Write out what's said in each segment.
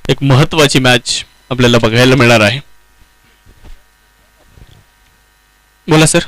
एक महत्त्वाची मॅच आपल्याला बघायला मिळणार आहे. बोला sir.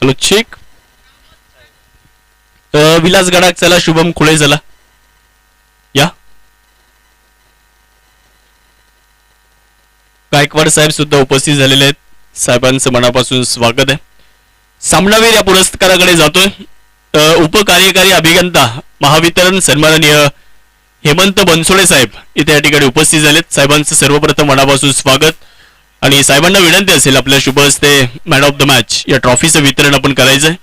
Hello check. Vilas Gadakh चला, शुभम खुळे चला या. गायकवाड साहेब सुद्धा उपस्थित झालेले आहेत. साहेबांचं मनापासून स्वागत आहे. सामनावीर या पुरस्काराकडे जातोय. उपकार्यकारी अभियंता महावितरण सन्माननीय हेमंत बनसोडे साहेब इथे या ठिकाणी उपस्थित झालेत. साहेबांचं सर्वप्रथम मनापासून स्वागत. आणि साहेबांना विनंती असेल आपल्या शुभ हस्ते मॅन ऑफ द मॅच या ट्रॉफीचं वितरण आपण करायचं आहे.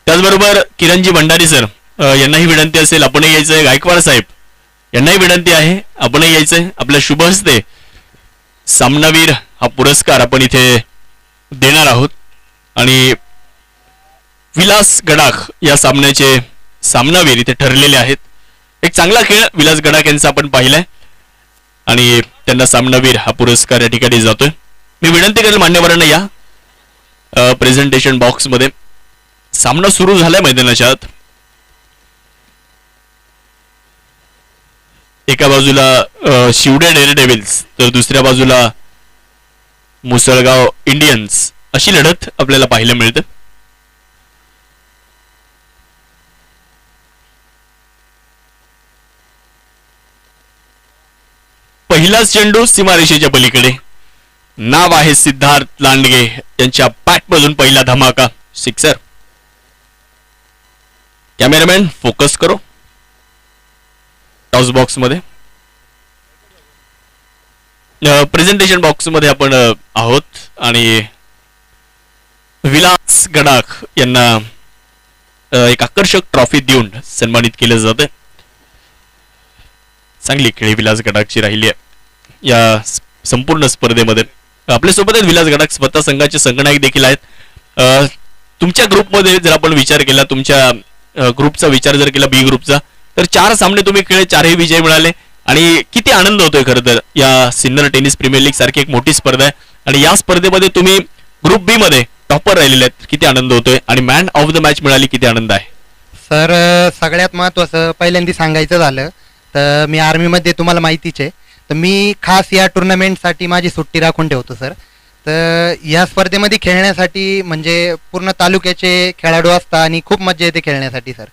त्याचबरोबर किरणजी भंडारी सर यांनाही विनंती असेल आपणही यायचं आहे. गायकवाड साहेब यांनाही विनंती आहे आपणही यायचं आहे. आपल्या शुभ हस्ते सामनावीर हा पुरस्कार आपण इथे देणार आहोत. आणि विलास गडाख या सामन्याचे सामनावीर इथे ठरलेले आहेत. एक चांगला खेळ विलास गडाख यांचा आपण पाहिलाय आणि त्यांना सामनावीर हा पुरस्कार या ठिकाणी जातोय. मी विनंती करेल मान्यवरांना या प्रेझेंटेशन बॉक्स मध्ये. सामना सुरू झालाय मैदानाच्या आत. एका बाजूला शिवडे डेअर डेव्हिल्स तर दुसऱ्या बाजूला मुसळगाव इंडियन्स अशी लढत आपल्याला पाहायला मिळते. पहिलाच चेंडू सीमारेषेच्या पलीकडे. नाव आहे सिद्धार्थ लांडगे यांच्या पॅटमधून पहिला धमाका सिक्सर. कॅमेरामॅन फोकस करो. टॉस बॉक्स मध्ये प्रेझेंटेशन बॉक्स मध्ये आपण आहोत आणि विलास गडाख यांना एक आकर्षक ट्रॉफी देऊन सन्मानित केलं जातं. चांगली खेळी विलास गडाखची राहिली आहे या संपूर्ण स्पर्धेमध्ये. आपल्यासोबत आहेत विलास गडाख स्वतः संघाचे संघनायक देखील आहेत. तुमच्या ग्रुपमध्ये जर आपण विचार केला, तुमच्या ग्रुपचा विचार जर केला बी ग्रुपचा, तर 4 सामने तुम्ही खेळले, 4ही विजय मिळाले आणि किती आनंद होतोय खरं तर. या सिनियर टेनिस प्रीमियर लीग सारखी एक मोठी स्पर्धा आहे आणि या स्पर्धेमध्ये तुम्ही ग्रुप बी मध्ये टॉपर राहिलेले आहेत. किती आनंद होतोय आणि मॅन ऑफ द मॅच मिळाली, किती आनंद आहे. सर सगळ्यात महत्त्वाचं पहिल्यांदा सांगायचं झालं तर मी आर्मीमध्ये तुम्हाला माहितीच आहे, तर मी खास या टुर्नामेंटसाठी माझी सुट्टी राखून ठेवतो सर. तर या स्पर्धेमध्ये खेळण्यासाठी म्हणजे पूर्ण तालुक्याचे खेळाडू असतात आणि खूप मजा येते खेळण्यासाठी सर.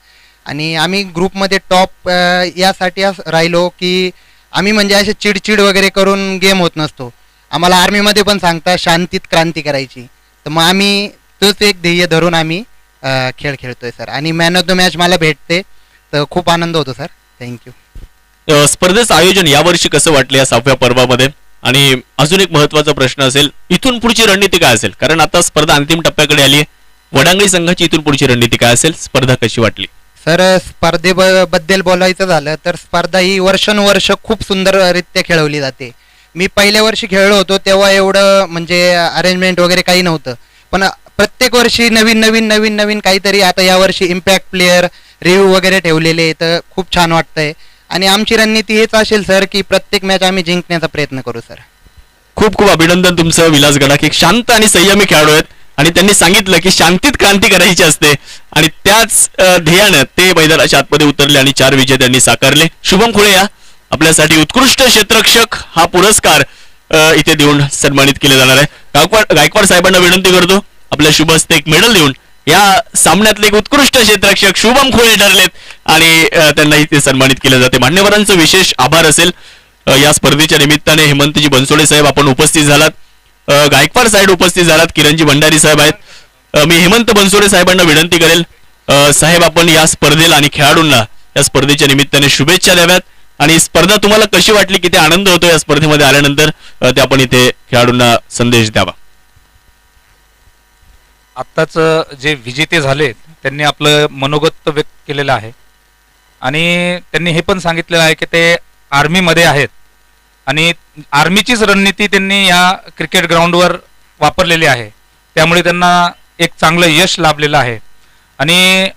आणि आम्ही ग्रुपमध्ये टॉप यासाठी राहिलो की आम्ही म्हणजे असे चिडचिड वगैरे करून गेम होत नसतो. आम्हाला आर्मीमध्ये पण सांगता शांतीत क्रांती करायची, तर मग आम्ही तोच एक ध्येय धरून आम्ही खेळ खेळतोय सर. आणि मॅन ऑफ द मॅच मला भेटते तर खूप आनंद होतो सर. थँक्यू. स्पर्धेचं आयोजन यावर्षी कसं वाटलं या 6व्या पर्वामध्ये? आणि अजून एक महत्त्वाचा प्रश्न असेल, इथून पुढची रणनीती काय असेल? कारण आता स्पर्धा अंतिम टप्प्याकडे आली आहे. वडांगणी संघाची इथून पुढची रणनीती काय असेल? स्पर्धा कशी वाटली? सर स्पर्धेबद्दल बोलायचं झालं तर स्पर्धा ही वर्षानुवर्ष खूप सुंदररित्या खेळवली जाते. मी पहिल्या वर्षी खेळलो होतो तेव्हा एवढं म्हणजे अरेंजमेंट वगैरे काही नव्हतं, पण प्रत्येक वर्षी नवीन नवीन नवीन नवीन काहीतरी. आता यावर्षी इम्पॅक्ट प्लेयर रिव्ह्यू वगैरे ठेवलेले, तर खूप छान वाटतंय. आणि आमची रणनीती हेच असेल सर की प्रत्येक मॅच आम्ही जिंकण्याचा प्रयत्न करू सर. खूप खूप अभिनंदन तुमचं विलास गडाख. एक शांत आणि संयमी खेळाडू आहेत आणि त्यांनी सांगितलं की शांतीत क्रांती करायची असते आणि त्याच ध्येयानं ते मैदानाच्या आतमध्ये उतरले आणि 4 विजय त्यांनी साकारले. शुभम खुळे या आपल्यासाठी उत्कृष्ट क्षेत्ररक्षक हा पुरस्कार इथे देऊन सन्मानित केले जाणार आहे. गायकवाड साहेबांना विनंती करतो आपल्या शुभ हस्ते एक मेडल देऊन या सामन्यातले एक उत्कृष्ट क्षेत्ररक्षक शुभम खुळे ठरलेत आणि त्यांना इथे सन्मानित केले जाते. मान्यवरांचं विशेष आभार असेल. या स्पर्धेच्या निमित्ताने हेमंतजी बनसोडे साहेब आपण उपस्थित झालात, गायकवाड साहेब उपस्थित झालात, किरणजी भंडारी साहेब आहेत. मी हेमंत बनसोडे साहेबांना विनंती करेल साहेब आपण या स्पर्धेला आणि खेळाडूंना या स्पर्धेच्या निमित्ताने शुभेच्छा द्याव्यात आणि स्पर्धा तुम्हाला कशी वाटली, किती आनंद होतो या स्पर्धेमध्ये आल्यानंतर ते आपण इथे खेळाडूंना संदेश द्यावा. आत्ताच जे विजेते झाले त्यांनी आपलं मनोगत व्यक्त केलेलं आहे आणि त्यांनी हे पण सांगितलेलं आहे की ते आर्मीमध्ये आहेत आणि आर्मीचीच रणनीती त्यांनी या क्रिकेट ग्राउंडवर वापरलेली आहे, त्यामुळे त्यांना एक चांगलं यश लाभलेलं आहे. आणि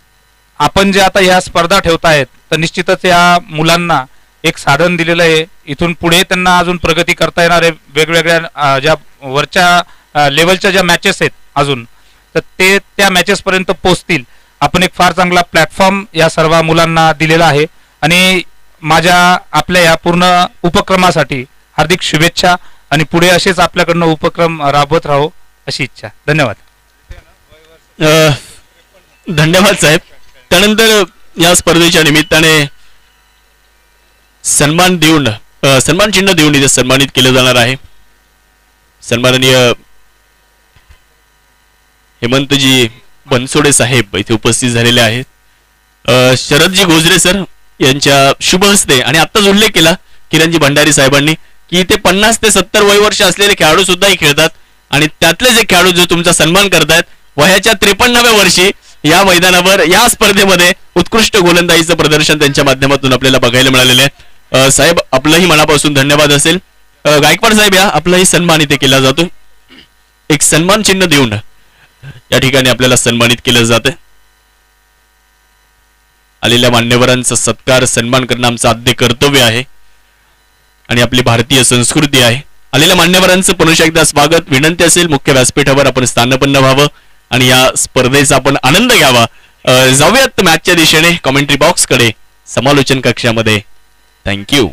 आपण जे आता या स्पर्धा ठेवतायत तर निश्चितच या मुलांना एक साधन दिलेलं आहे. इथून पुढे त्यांना अजून प्रगती करता येणार आहे. वेगवेगळ्या ज्या वरच्या लेवलच्या ज्या मॅचेस आहेत अजून, तर ते त्या मॅचेसपर्यंत पोहोचतील. आपण एक फार चांगला प्लॅटफॉर्म या सर्व मुलांना दिलेला आहे आणि माझ्या आपल्या या पूर्ण उपक्रमासाठी हार्दिक शुभेच्छा आणि पुढे असेच आपल्याकडनं उपक्रम राबवत राहू अशी इच्छा. धन्यवाद. धन्यवाद साहेब. त्यानंतर या स्पर्धेच्या निमित्ताने सन्मान देऊन सन्मान चिन्ह देऊन इथे सन्मानित केलं जाणार आहे. सन्माननीय हेमंतजी बनसोडे साहेब इथे उपस्थित झालेले आहेत. शरदजी गोजरे सर यांच्या शुभ हस्ते आणि आत्ताच उल्लेख केला किरणजी भंडारी साहेबांनी की ते 50 ते 70 वयवर्ष असलेले खेळाडू सुद्धाही खेळतात आणि त्यातलेच एक खेळाडू जो तुमचा सन्मान करतायत वयाच्या 53व्या वर्षी या मैदानावर या स्पर्धेमध्ये उत्कृष्ट गोलंदाजीचं प्रदर्शन त्यांच्या माध्यमातून आपल्याला बघायला मिळालेलं आहे. साहेब आपलंही मनापासून धन्यवाद असेल. गायकवाड साहेब या आपलाही सन्मान इथे केला जातो. एक सन्मान चिन्ह देऊन या ठिकाणी आपल्याला सन्मानित केलं जातं. आलेल्या मान्यवरांचा सत्कार सन्मान करणं आमचं आद्य कर्तव्य आहे आणि आपली भारतीय संस्कृती आहे. आलेल्या मान्यवरांचं पुन्हा एकदा स्वागत. विनंती असेल मुख्य व्यासपीठावर आपण स्थानपन्न व्हावं आणि या स्पर्धेचा आपण आनंद घ्यावा. जाऊयात मॅचच्या दिशेने कॉमेंट्री बॉक्सकडे समालोचन कक्षामध्ये. थँक्यू.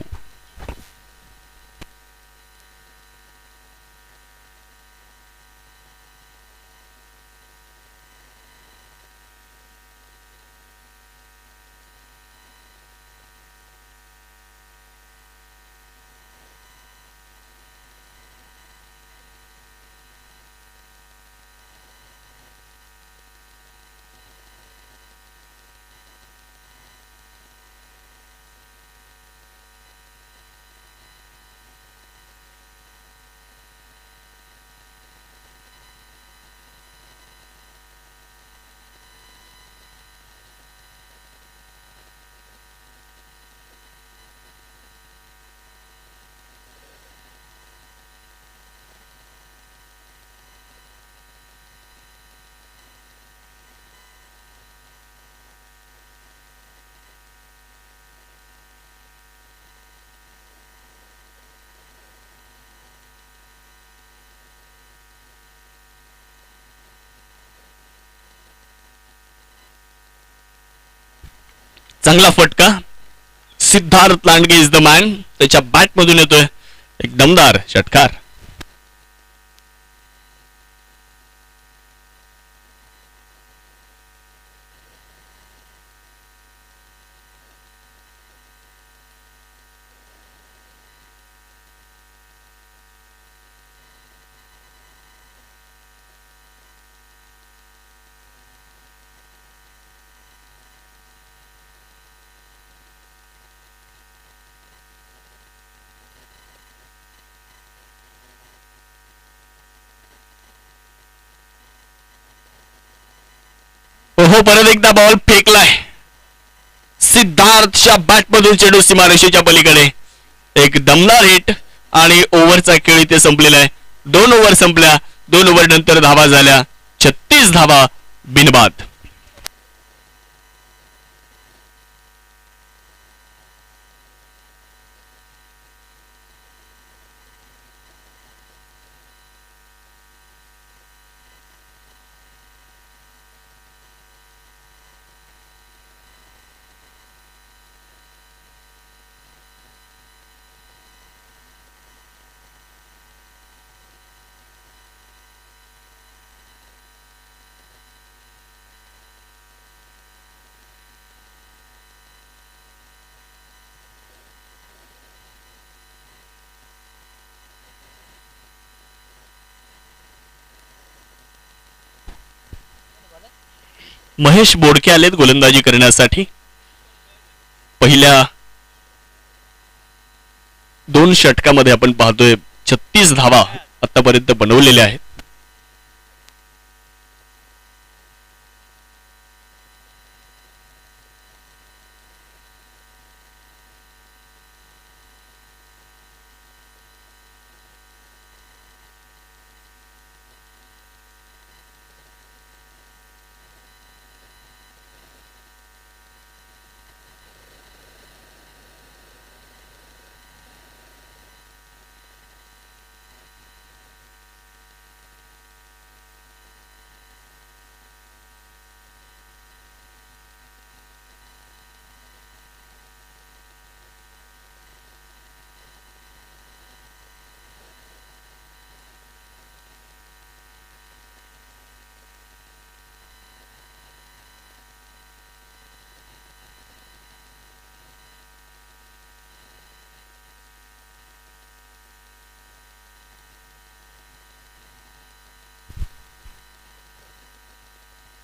चांगला फटका. Siddharth Landge is the man. त्याच्या बॅट मधून येतोय एक दमदार षटकार. ओहो परत एकदा बॉल फेकलाय. सिद्धार्थच्या बॅटमधून चेंडू सीमारेषेच्या पलीकडे. एक दमदार हिट आणि ओव्हरचा खेळ इथे संपलेला आहे. 2 ओव्हर संपल्या. 2 ओव्हर नंतर धावा झाल्या 36 धावा बिनबाद. महेश बोडके आलेत गोलंदाजी करण्यासाठी. पहिल्या 2 षटकामध्ये आपण पाहतोय 36 धावा आतापर्यंत बनवलेल्या आहेत.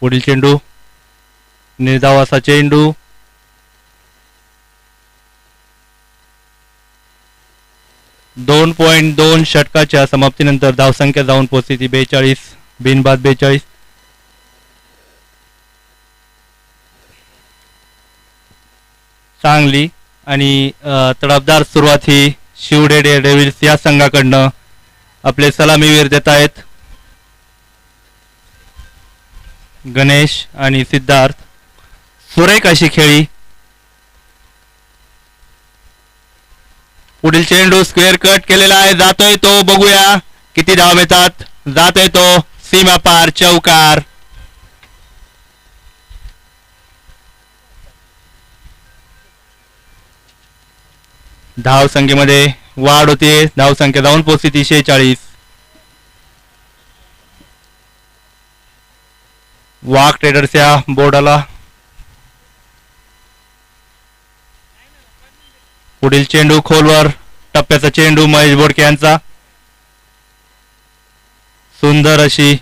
पुढील चेंडू निर्धावाचा चेंडू. .2 षटकाच्या समाप्तीनंतर धावसंख्या जाऊन पोहोचली ती 42, बिनबाद 42. चांगली आणि तडफदार सुरुवात ही शिवडे डेअरडेव्हिल्स या संघाकडनं आपले सलामीवीर देत आहेत. गणेश आणि सिद्धार्थ सुरेख अशी खेळी. पुढील चेंडू स्क्वेअर कट केलेला आहे, जातोय तो, बघूया किती धाव मिळतात. जातोय तो सीमा पार, चौकार. धाव संख्येमध्ये वाढ होते, धाव संख्या जाऊन पोहोचली ती 46. वाघ ट्रेडर्स या बोर्डाला. पुढील चेंडू खोलवर, टप्प्याचा चेंडू महेश बोडके यांचा. सुंदर अशी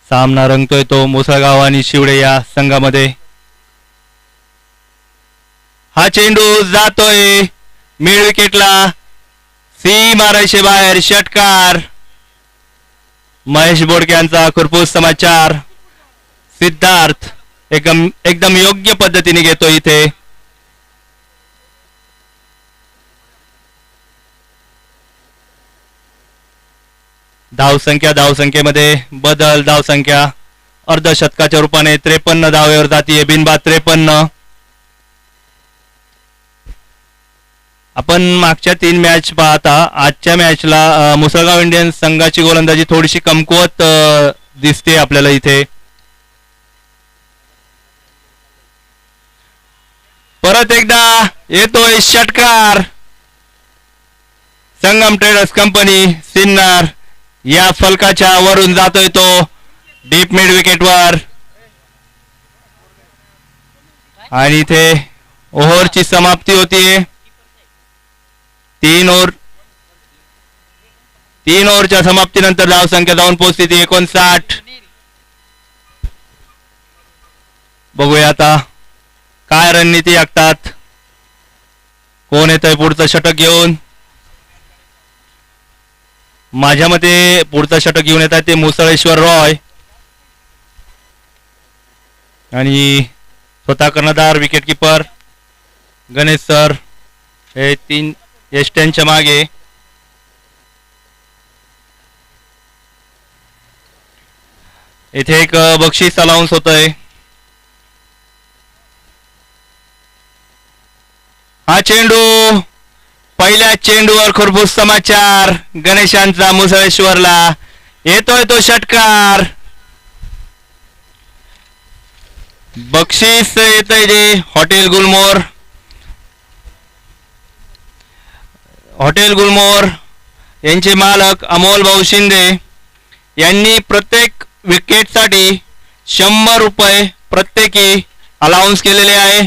सामना रंगतोय तो मुसळगाव आणि शिवडे या संघामध्ये. हा चेंडू जातोय मिड विकेटला, सीमा रेषे बाहेर, षटकार. महेश बोडके यांचा खुरपूस समाचार. सिद्धार्थ एकदम योग्य पद्धतीने घेतो इथे. धावसंख्येमध्ये बदल. धावसंख्या अर्धशतकाच्या रूपाने 53 धावेवर जातीये, बिनबाद 53. आपण मागच्या 3 मॅच पाहता आजच्या मॅचला मुसळगाव इंडियन्स संघाची गोलंदाजी थोडीशी कमकुवत दिसते आपल्याला इथे. परत एकदा येतोय षटकार. संगम ट्रेडर्स कंपनी सिन्नर या फलकाच्या वरून जातोय तो डीप मिड विकेटवर. आणि इथे ओव्हरची समाप्ती होतीये. 3 ओव्हरच्या समाप्तीनंतर धावसंख्या जाऊन पोहोचली ती 59. बघूया आता काय रणनीती आखतात, कोण येतंय पुढचं षटक घेऊन. माझ्या मते पुढचं षटक घेऊन येतात ते मुसळेश्वर रॉय आणि स्वतः कर्णधार विकेट किपर गणेश सर हे 3 यष्ट्यांच्या मागे. इथे एक बक्षीस अलाउन्स होतंय. हा चेंडू पहिल्या चेंडूवर खुरपूस समाचार गणेशांचा मुसळेश्वरला. येतोय तो षटकार. बक्षीस येतंय जे हॉटेल गुलमोर. हॉटेल गुलमोहर यांचे मालक अमोल भाऊ शिंदे यांनी प्रत्येक विकेटसाठी 100 रुपये प्रत्येकी अलाउन्स केलेले आहे.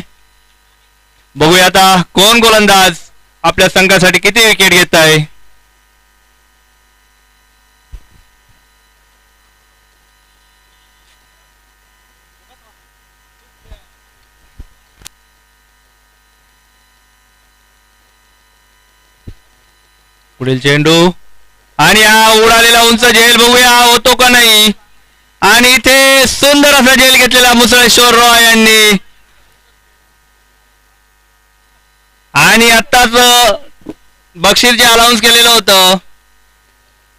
बघूया आता कोण गोलंदाज आपल्या संघासाठी किती विकेट घेत आहे. पुढील चेंडू आणि हा उडालेला उंच झेल बघूया होतो का नाही. आणि इथे सुंदर असा झेल घेतलेला मुसळेश्वर रॉय यांनी. आणि आत्ताच बक्षीस जे अनाऊन्स केलेलं होतं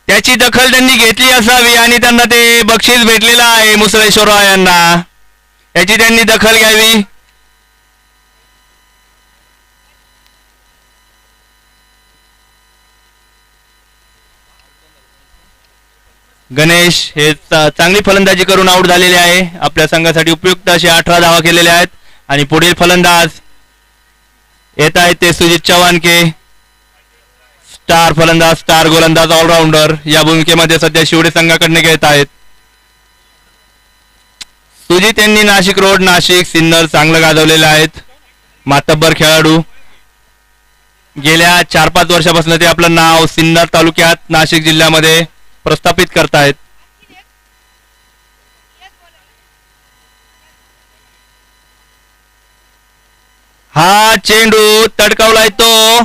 त्याची दखल त्यांनी घेतली असावी आणि त्यांना ते बक्षीस भेटलेलं आहे मुसळेश्वर रॉय यांना. याची त्यांनी दखल घ्यावी. गणेश हे चांगली फलंदाजी करून आउट झालेले आहे. आपल्या संघासाठी उपयुक्त असे 18 धावा केलेल्या आहेत. आणि पुढील फलंदाज येत आहेत ते सुजित चव्हाणके, स्टार फलंदाज, स्टार गोलंदाज, ऑलराऊंडर या भूमिकेमध्ये सध्या शिवडे संघाकडून खेळत आहेत. सुजित यांनी नाशिक रोड, नाशिक, सिन्नर चांगलं गाजवलेलं आहेत. मातब्बर खेळाडू. गेल्या 4-5 वर्षापासून ते आपलं नाव सिन्नर तालुक्यात नाशिक जिल्ह्यामध्ये प्रस्थापित करतायत. हा चेंडू तडकावलाय, तो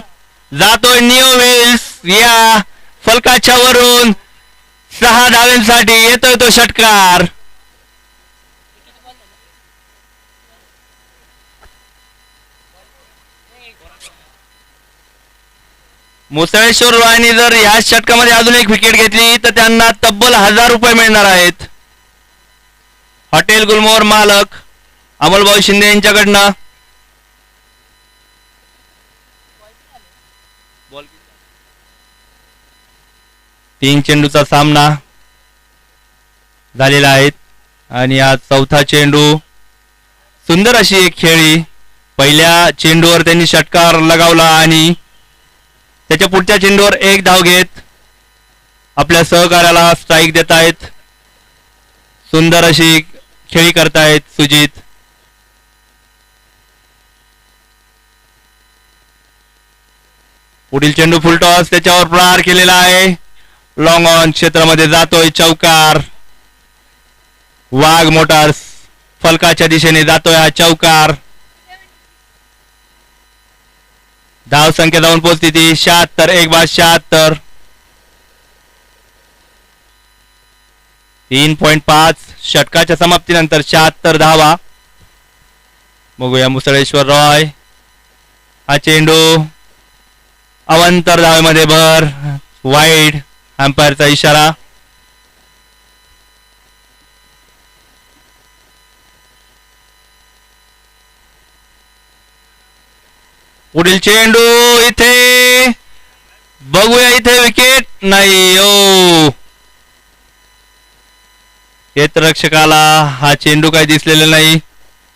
जातोय निओ वेल्स या फलकाच्या वरून. 6 धावांसाठी येतोय तो षटकार. मुसळेश्वर रॉयनी जर या षटकामध्ये अजून एक विकेट घेतली तर त्यांना तब्बल 1000 रुपये मिळणार आहेत. हॉटेल गुलमोहर मालक अमोलभाऊ शिंदे यांच्याकडनं. तीन चेंडूचा सामना झालेला आहे आणि हा चौथा चेंडू. सुंदर अशी एक खेळी. पहिल्या चेंडूवर त्यांनी षटकार लगावला आणि त्याच्या पुढच्या चेंडूवर 1 धाव घेत आपल्या सहकार्याला स्ट्राईक देत आहेत. सुंदर अशी खेळी करतायत सुजित. पुढील चेंडू फुलटॉस, त्याच्यावर प्रहार केलेला आहे. लॉंग ऑन क्षेत्रामध्ये जातोय चौकार. वाघ मोटार्स फलकाच्या दिशेने जातोय हा चौकार. धाव संख्या जाऊन पोहोचली ती 76, 1/76. 3.5 षटकाच्या समाप्तीनंतर 76 धावा. बघूया मुसळेश्वर रॉय. हा चेंडू अवंतर धावेमध्ये भर. वाईड. अंपायरचा इशारा. पुढील चेंडू इथे बघूया, इथे विकेट नाही. ओ क्षेत्ररक्षकाला हा चेंडू काही दिसलेला नाही.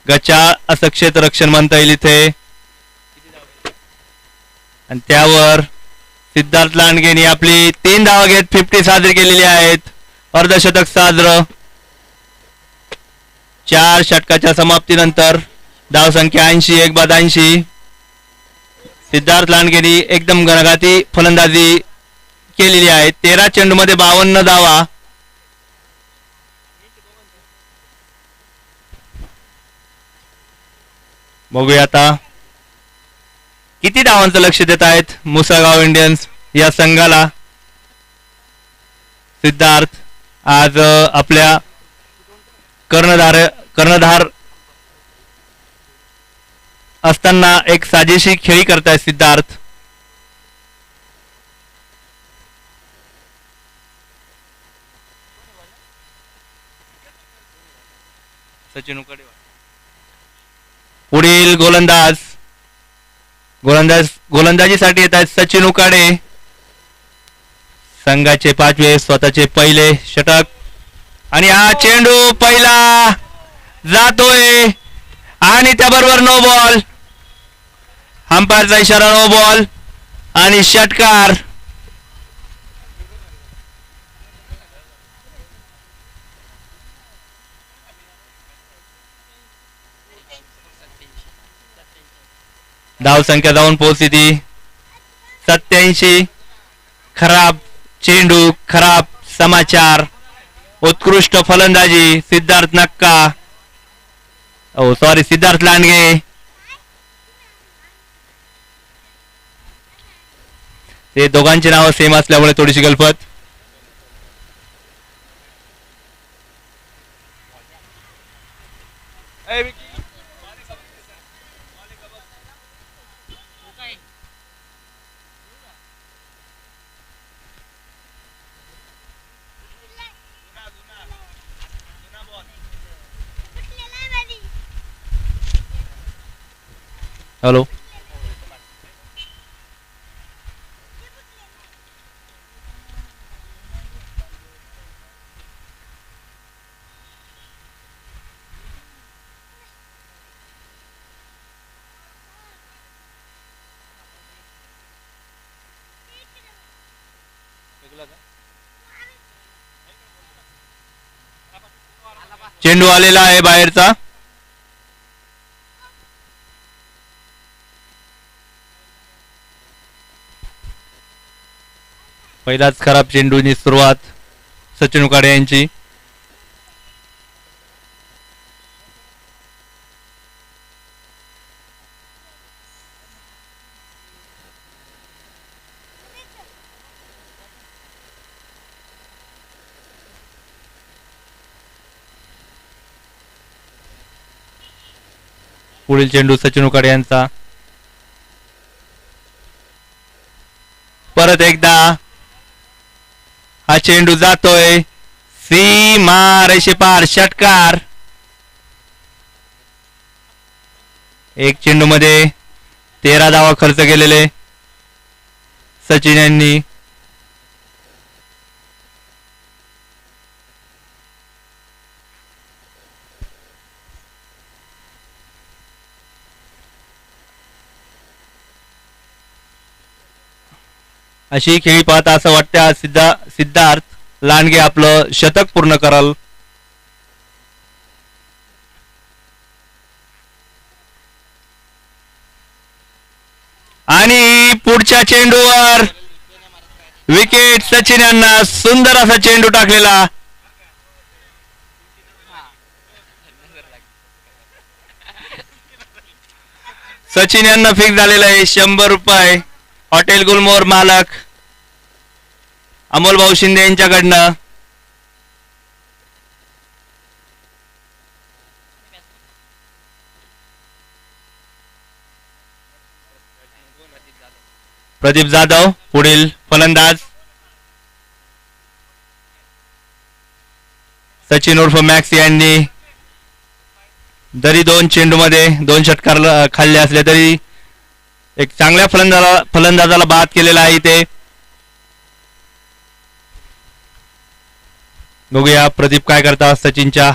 गचाळ असं क्षेत्ररक्षण म्हणता येईल इथे. आणि त्यावर सिद्धार्थ लांडगेनी आपली 3 धावा घेत 50 साजरी केलेली आहेत. अर्धशतक साजरं. 4 षटकाच्या समाप्तीनंतर धावसंख्या 80, 1/80. सिद्धार्थ लांडगेनी एकदम घनघाती फलंदाजी केलेली आहे. 13 चेंडूमध्ये 52 धावा. बघूया आता किती धावांचं लक्ष देत आहेत मुसळगाव इंडियन्स या संघाला. सिद्धार्थ आज आपल्या कर्णधार असताना एक साजेशी खेळी करतायत सिद्धार्थ. सचिन उकडे. पुढील गोलंदाजीसाठी येत आहेत सचिन उकाडे. संघाचे 5वे, स्वतःचे पहिले षटक. आणि हा चेंडू पहिला जातोय आणि त्याबरोबर नो बॉल. अंपायरचा इशारा नो बॉल. आणि षटकार. धाव संख्या जाऊन पोहोचली ती 87. खराब चेंडू, खराब समाचार. उत्कृष्ट फलंदाजी सिद्धार्थ नक्का, ओ सॉरी सिद्धार्थ लांडगे. ते दोघांची नावं सेम असल्यामुळे थोडीशी गलफत. हॅलो. चेंडू आलेला आहे बाहेरचा. पहिलाच खराब चेंडूनी सुरुवात सचिन उकाडे यांची. पुढील चेंडू सचिन उकाडे यांचा. परत एकदा हा चेंडू जातोय सीमा रेषेपार. षटकार. एक चेंडू मध्ये 13 धावा खर्च केलेले सचिन यांनी. अशी खेळी पाहता असं वाटतं सिद्धार्थ लांडगे आपलं शतक पूर्ण करल. आणि पुढच्या चेंडूवर विकेट. सचिन यांना सुंदर असा चेंडू टाकलेला. सचिन यांना फिक्स झालेला आहे 100 रुपये. हॉटेल गुलमोहर मालक अमोल भाऊ शिंदे यांच्याकडनं. प्रदीप जाधव पुढील फलंदाज. सचिन उर्फ मॅक्स यांनी जरी 2 चेंडूमध्ये 2 षटकार खाल्ले असले तरी एक चांगल्या फलंदाजाला बाद केलेला आहे इथे. बघूया प्रदीप काय करता. सचिनच्या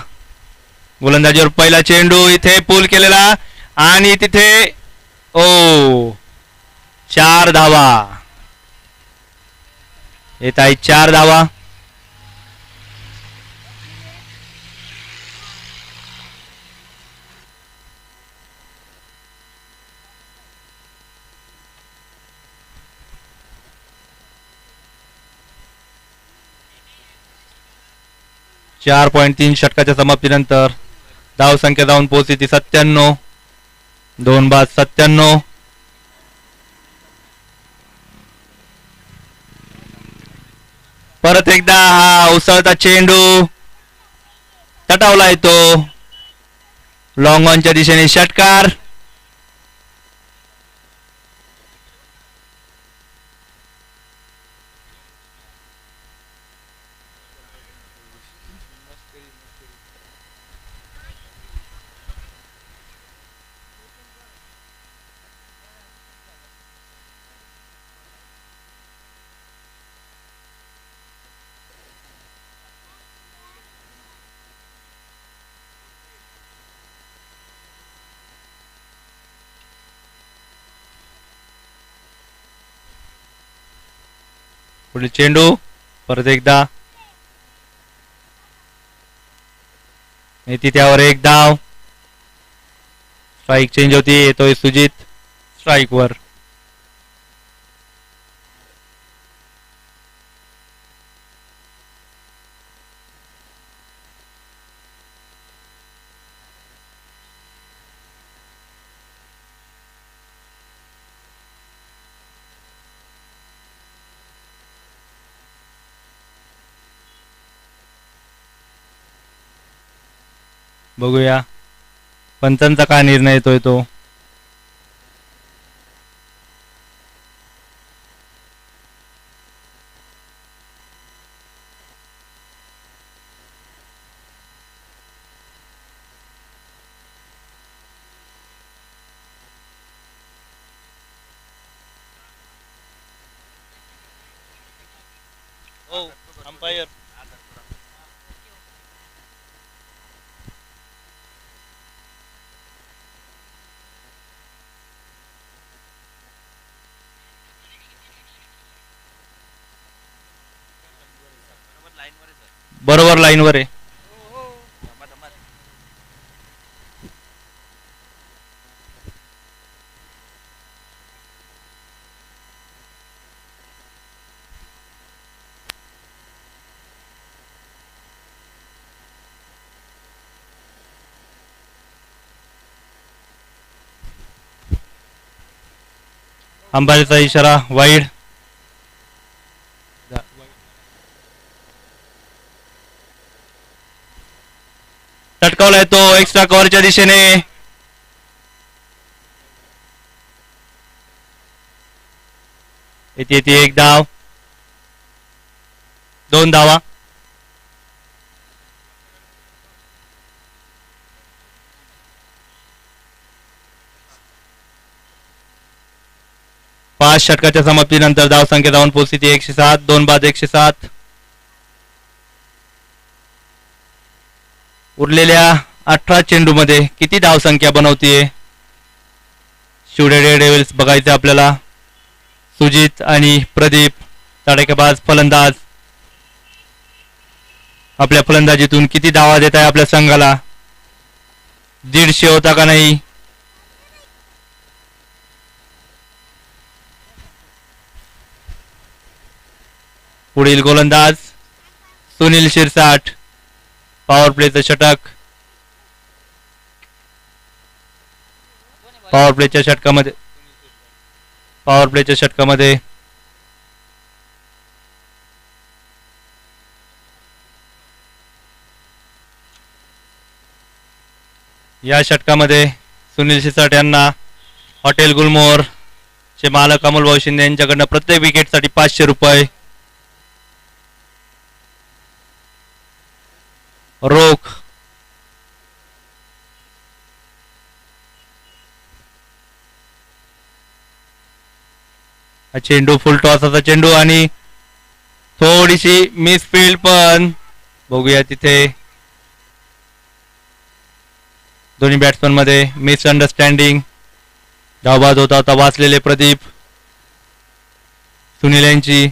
गोलंदाजीवर पहिला चेंडू इथे पूल केलेला आणि तिथे 4 धावा येत आहे. 4 धावा. चार 4.3 षटकाच्या समाप्तीनंतर धाव संख्या जाऊन पोहोचली ती 97. 2 बाद 97. परत एकदा हा उसळता चेंडू तटावला येतो. लॉंग ऑनच्या दिशेने षटकार. पुढील चेंडू परत एकदा येते त्यावर एक धाव. स्ट्राईक चेंज होती. येतोय सुजित स्ट्राईक वर. बघूया पंचांचा काय निर्णय येतोय तो. बरोबर लाईनवर आहे. अंबानीचा इशारा वाईड. तटकावलाय तो एक्स्ट्रा कव्हरच्या दिशेने. येते एक धाव. 2 धावा. पाच षटकाच्या समाप्तीनंतर धावसंख्या धावून पोहोचली 107. 2 बाद 107. उरलेल्या 18 चेंडू मध्ये किती धावसंख्या बनवतीये शिवडे डेव्हिल्स बघायचं आपल्याला. सुजित आणि प्रदीप तडाखेबाज फलंदाज आपल्या फलंदाजीतून किती धावा देत आहे आपल्या संघाला. 150 होता का नाही. पुढील गोलंदाज सुनील शिरसाट. पॉवर प्लेचं षटक. पॉवर प्लेच्या षटकामध्ये या षटकामध्ये सुनील शिरसाट यांना हॉटेल गुलमोहर चे मालक अमोलभाऊ शिंदे यांच्याकडनं प्रत्येक विकेटसाठी 500 रुपये रोख. हा चेंडू फुल टॉसाचा चेंडू आणि थोडीशी मिसफील्ड पण बघूया तिथे दोन्ही बॅट्समन मध्ये मिसअंडरस्टँडिंग. धावबाद होता होता वाचलेले प्रदीप सुनील यांची.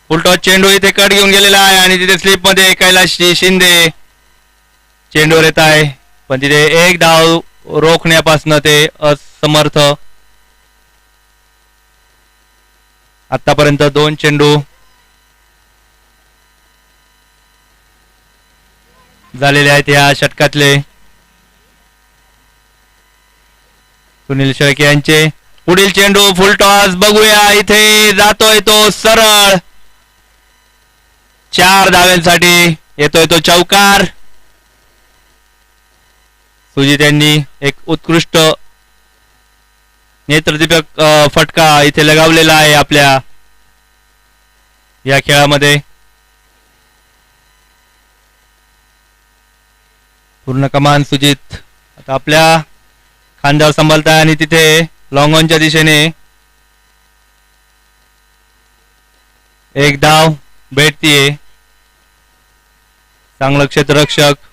फुलटॉस चेंडू इथे कट घेऊन गेलेला आहे आणि तिथे स्लिप मध्ये कैलाश शिंदे चेंडूवर येत आहे पण तिथे एक धाव रोखण्यापासून ते असमर्थ. आतापर्यंत 2 चेंडू झालेले आहेत या षटकातले. सुनील शेळके यांचे पुढील चेंडू फुलटॉस बघूया इथे जातोय तो सरळ. 4 धाव्यांसाठी येतोय तो चौकार. सुजित यांनी एक उत्कृष्ट नेत्रदीपक फटका इथे लगावलेला आहे आपल्या या खेळामध्ये. पूर्ण कमान सुजित आता आपल्या खांद्यावर सांभाळताय आणि तिथे लॉंग ऑनच्या दिशेने एक धाव भेटतीये. चांगलं क्षेत्ररक्षक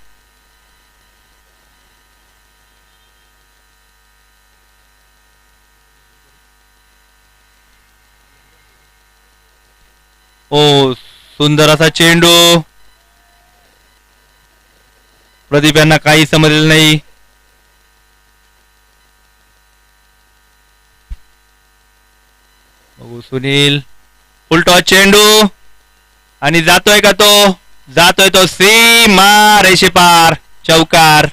ओ सुंदर असा चेंडू. प्रदीप यांना काही समजलेलं नाही. बघू सुनील. फुलटॉस चेंडू आणि जातोय का तो? जातोय तो सीमा रेषे पार. चौकार.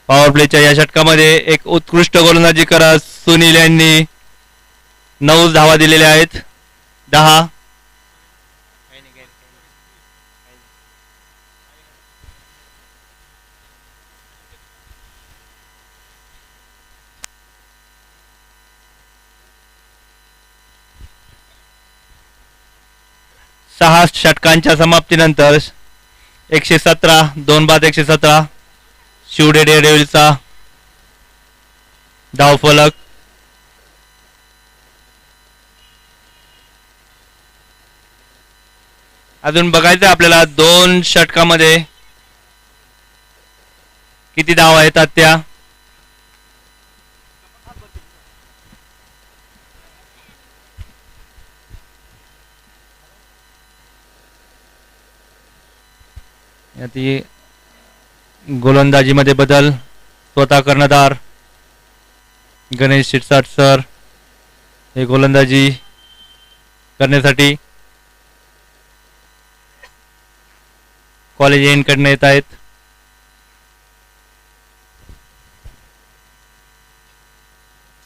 पॉवर प्लेच्या या षटकामध्ये एक उत्कृष्ट गोलंदाजी करत सुनील यांनी 9 धावा दिलेल्या आहेत. 10. सहा षटकांच्या समाप्तीनंतर 117 2 बाद 117 शिवडे डेअरडेव्हिल्सचा धावफलक. अजून बघायचं आपल्याला 2 षटकामध्ये किती धावा येतात त्या. याती गोलंदाजीमध्ये बदल. स्वतः कर्णधार गणेश शिरसाट सर हे गोलंदाजी करण्यासाठी कॉलेज एन कडनं येत आहेत.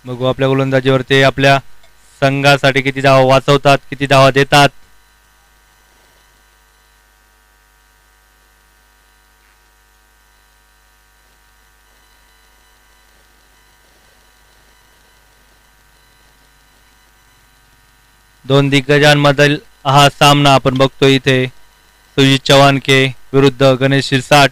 बघू आपल्या गोलंदाजीवर ते आपल्या संघासाठी किती धावा वाचवतात, किती धावा देतात. दोन दिग्गजांमधील हा सामना आपण बघतोय इथे. सुजित चव्हाण के विरुद्ध गणेश शिरसाट.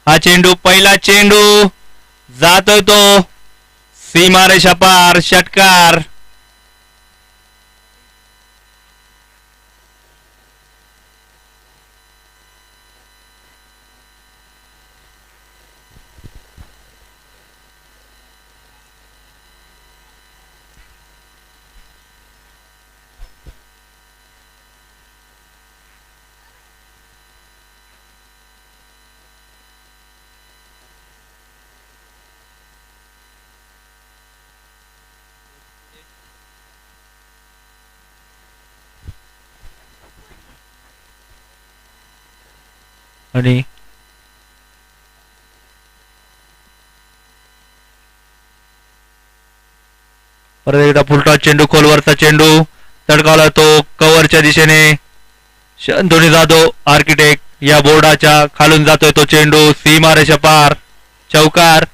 हा चेंडू, पहिला चेंडू जातोय तो सीमारेषा पार. षटकार. आणि परत एकदा फुलटॉस चेंडू, खोलवरचा चेंडू तडकावला तो कव्हरच्या दिशेने. धोनी जाधव आर्किटेक्ट या बोर्डाच्या खालून जातोय तो चेंडू सीमारेषा पार. चौकार.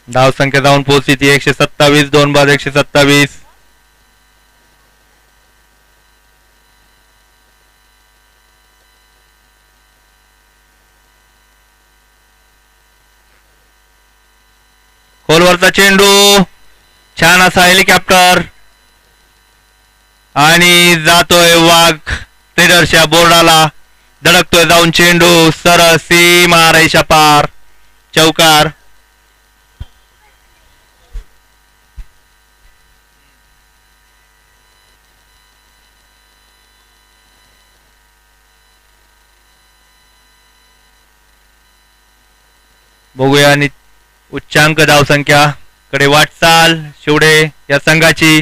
धाव संख्या जाऊन पोहोचली ती 127. 2 बाद 127. खोलवरचा चेंडू छान असा हेलिकॉप्टर आणि जातोय वाघ ट्रेडर्सच्या बोर्डाला. धडकतोय जाऊन चेंडू सरळ सीमारेषा पार. चौकार. बघूया आणि उच्चांक धावसंख्या कडे वाटचाल शिवडे या संघाची.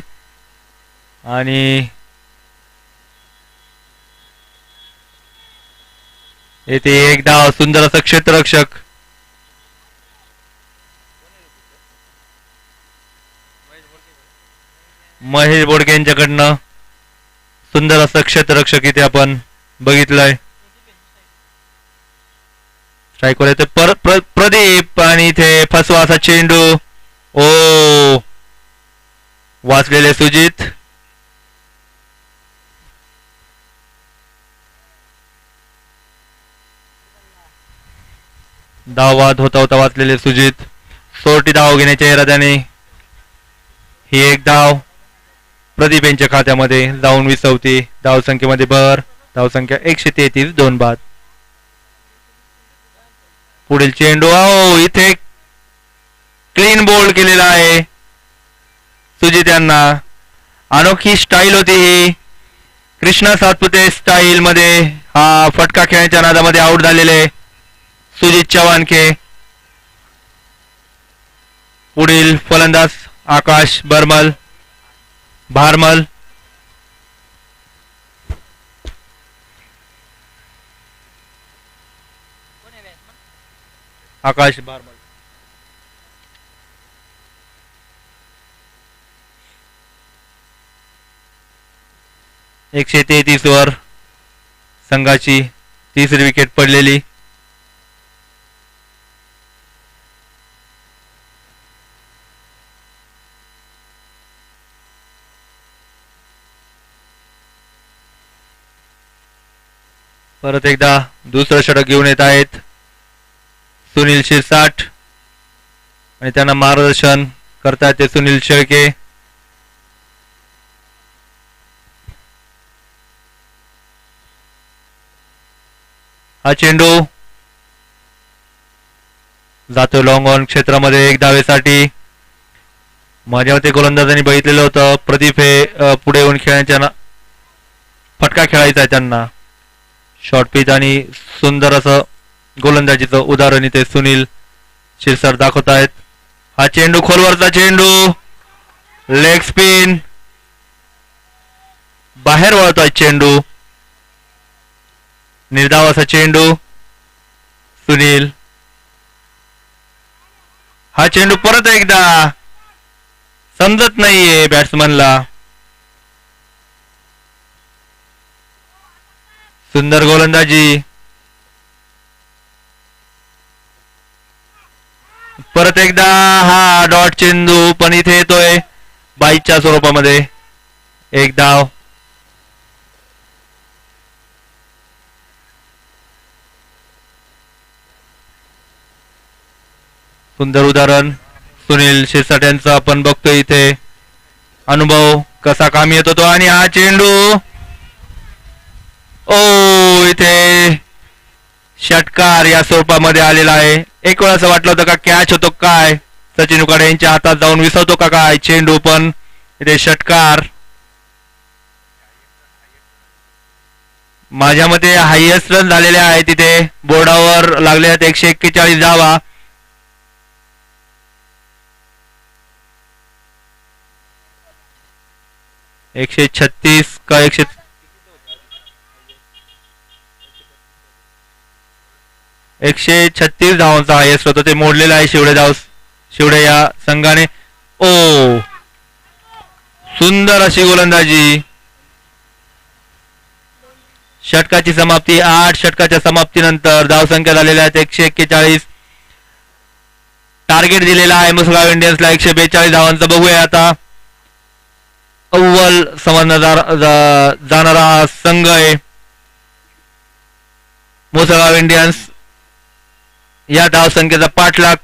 आणि येथे एक धाव. सुंदर असं क्षेत्ररक्षक महेश बोडके यांच्याकडनं सुंदर असं क्षेत्ररक्षक इथे आपण बघितलंय. स्ट्राईकवर येते प्रदीप आणि इथे फसवा असा चेंडू. ओ वाचलेले सुजित. धाववाद होता होता वाचलेले सुजित. सोरटी धाव घेण्याच्या इराद्याने ही एक धाव प्रदीप यांच्या खात्यामध्ये जाऊन विसवते. धावसंख्येमध्ये भर. धावसंख्या 133, 2 बाद. पुढील चेंडू इथे क्लीन बोल्ड केलेला आहे सुजित यांना. अनोखी स्टाईल होती ही. कृष्णा सातपुते स्टाईल मध्ये हा फटका खेळण्याच्या नादामध्ये आउट झालेले सुजित चव्हाणके. पुढील फलंदाज आकाश भारमल. आकाश भारमल 133 वर संघाची तिसरी विकेट पडलेली. परत एकदा दुसरं षटक घेऊन येत आहेत सुनील शिरसाट आणि त्यांना मार्गदर्शन करतात ते सुनील शेळके. हा चेंडू जातो लॉंग ऑन क्षेत्रामध्ये एक धावेसाठी. माझ्या मते गोलंदाजांनी बघितलेलं होतं प्रदीप हे पुढे येऊन खेळण्याच्या फटका खेळायचा आहे त्यांना. शॉर्ट पिच आणि सुंदर असं गोलंदाजीचं उदाहरण इथे सुनील शिरसाट दाखवत आहेत. हा चेंडू खोलवरचा चेंडू लेग स्पिन बाहेर वळतोय चेंडू. निर्धाव असा चेंडू सुनील. हा चेंडू परत एकदा समजत नाहीये बॅट्समनला. सुंदर गोलंदाजी. परत एकदा हा डॉट चेंडू पण इथे येतोय बाईच्या स्वरूपामध्ये. एक धाव. सुंदर उदाहरण सुनील शिरसाट यांचा आपण बघतोय इथे. अनुभव कसा कामी येतो तो. आणि हा चेंडू इथे षटकार या स्वरूपामध्ये आलेला आहे. एक वेळा असं वाटलं होतं का कॅच होतो काय, सचिन उकाडे यांच्या हातात जाऊन विसवतो का काय चेंडू, पण इथे षटकार. माझ्या मते हायएस्ट रन झालेले आहेत तिथे. बोर्डावर लागले आहेत 141 धावा. एकशे 36 का 136 धावांचा हायएस्ट होता ते मोडलेला आहे शिवडे या संघाने. सुंदर अशी गोलंदाजी. षटकाची समाप्ती. 8 षटकाच्या समाप्तीनंतर धावसंख्या झालेल्या आहेत 141. टार्गेट दिलेला आहे मुसळगाव इंडियन्सला 142 धावांचा. बघूया आता अव्वल समजला जाणारा हा संघ आहे मुसळगाव इंडियन्स. या धावसंख्येचा पाठलाग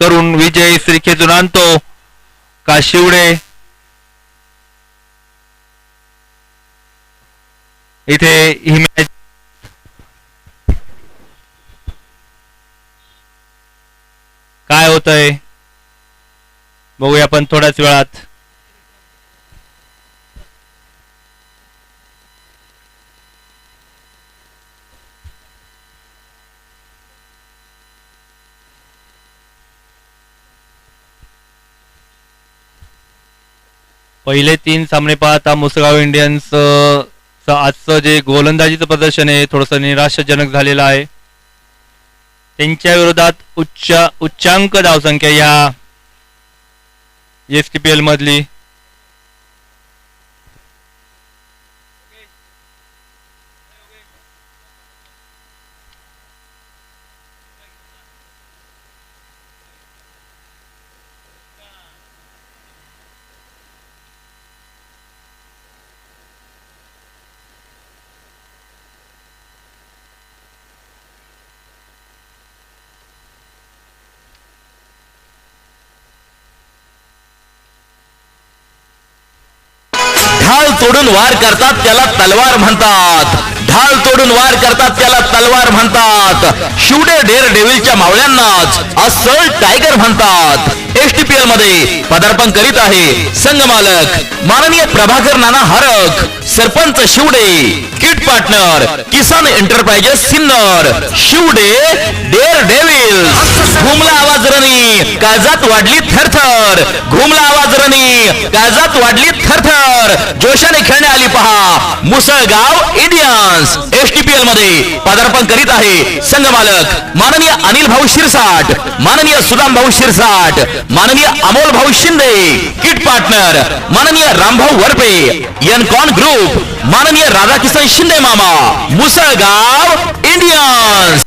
करून विजय श्री खेचून आणतो का शिवडे. इथे ही मॅच काय होतंय बघूया आपण थोड्याच वेळात. पहिले 3 सामने पाहता मुसळगाव इंडियन्स आजचं जे गोलंदाजीचं प्रदर्शन आहे थोडंसं निराशाजनक झालेलं आहे. त्यांच्या विरोधात उच्चांक धावसंख्या या एसटीपीएल मधली. ढाल तोडून वार करतात त्याला तलवार म्हणतात. ढाल तोडून वार करतात त्याला तलवार म्हणतात. शिवडे डेअर डेव्हिलच्या मावळ्यांनाच अस्सल टायगर म्हणतात. एसटीपीएल मध्ये पदार्पण करीत आहे संघमालक माननीय Prabhakar Nana Harak, sarpanch Shivade, kit partner Kisan enterprises Sinnar. Shivade dare devil. घुमला आवाज रणी काळजात वाढली थरथर. घुमला आवाज रणी काळजात वाढली थरथर. जोशाने खेळणे आली पहा मुसळगाव इंडियन्स. एसटीपीएल मध्ये पदार्पण करीत आहे संघमालक माननीय अनिल भाऊ शिरसाट, माननीय सुदाम भाऊ शिरसाट, माननीय अमोल भाऊ शिंदे. किट पार्टनर माननीय रामभाऊ वरपे, एनकॉन ग्रुप, माननीय राधाकिशन शिंदे मामा, Musalgaon Indians.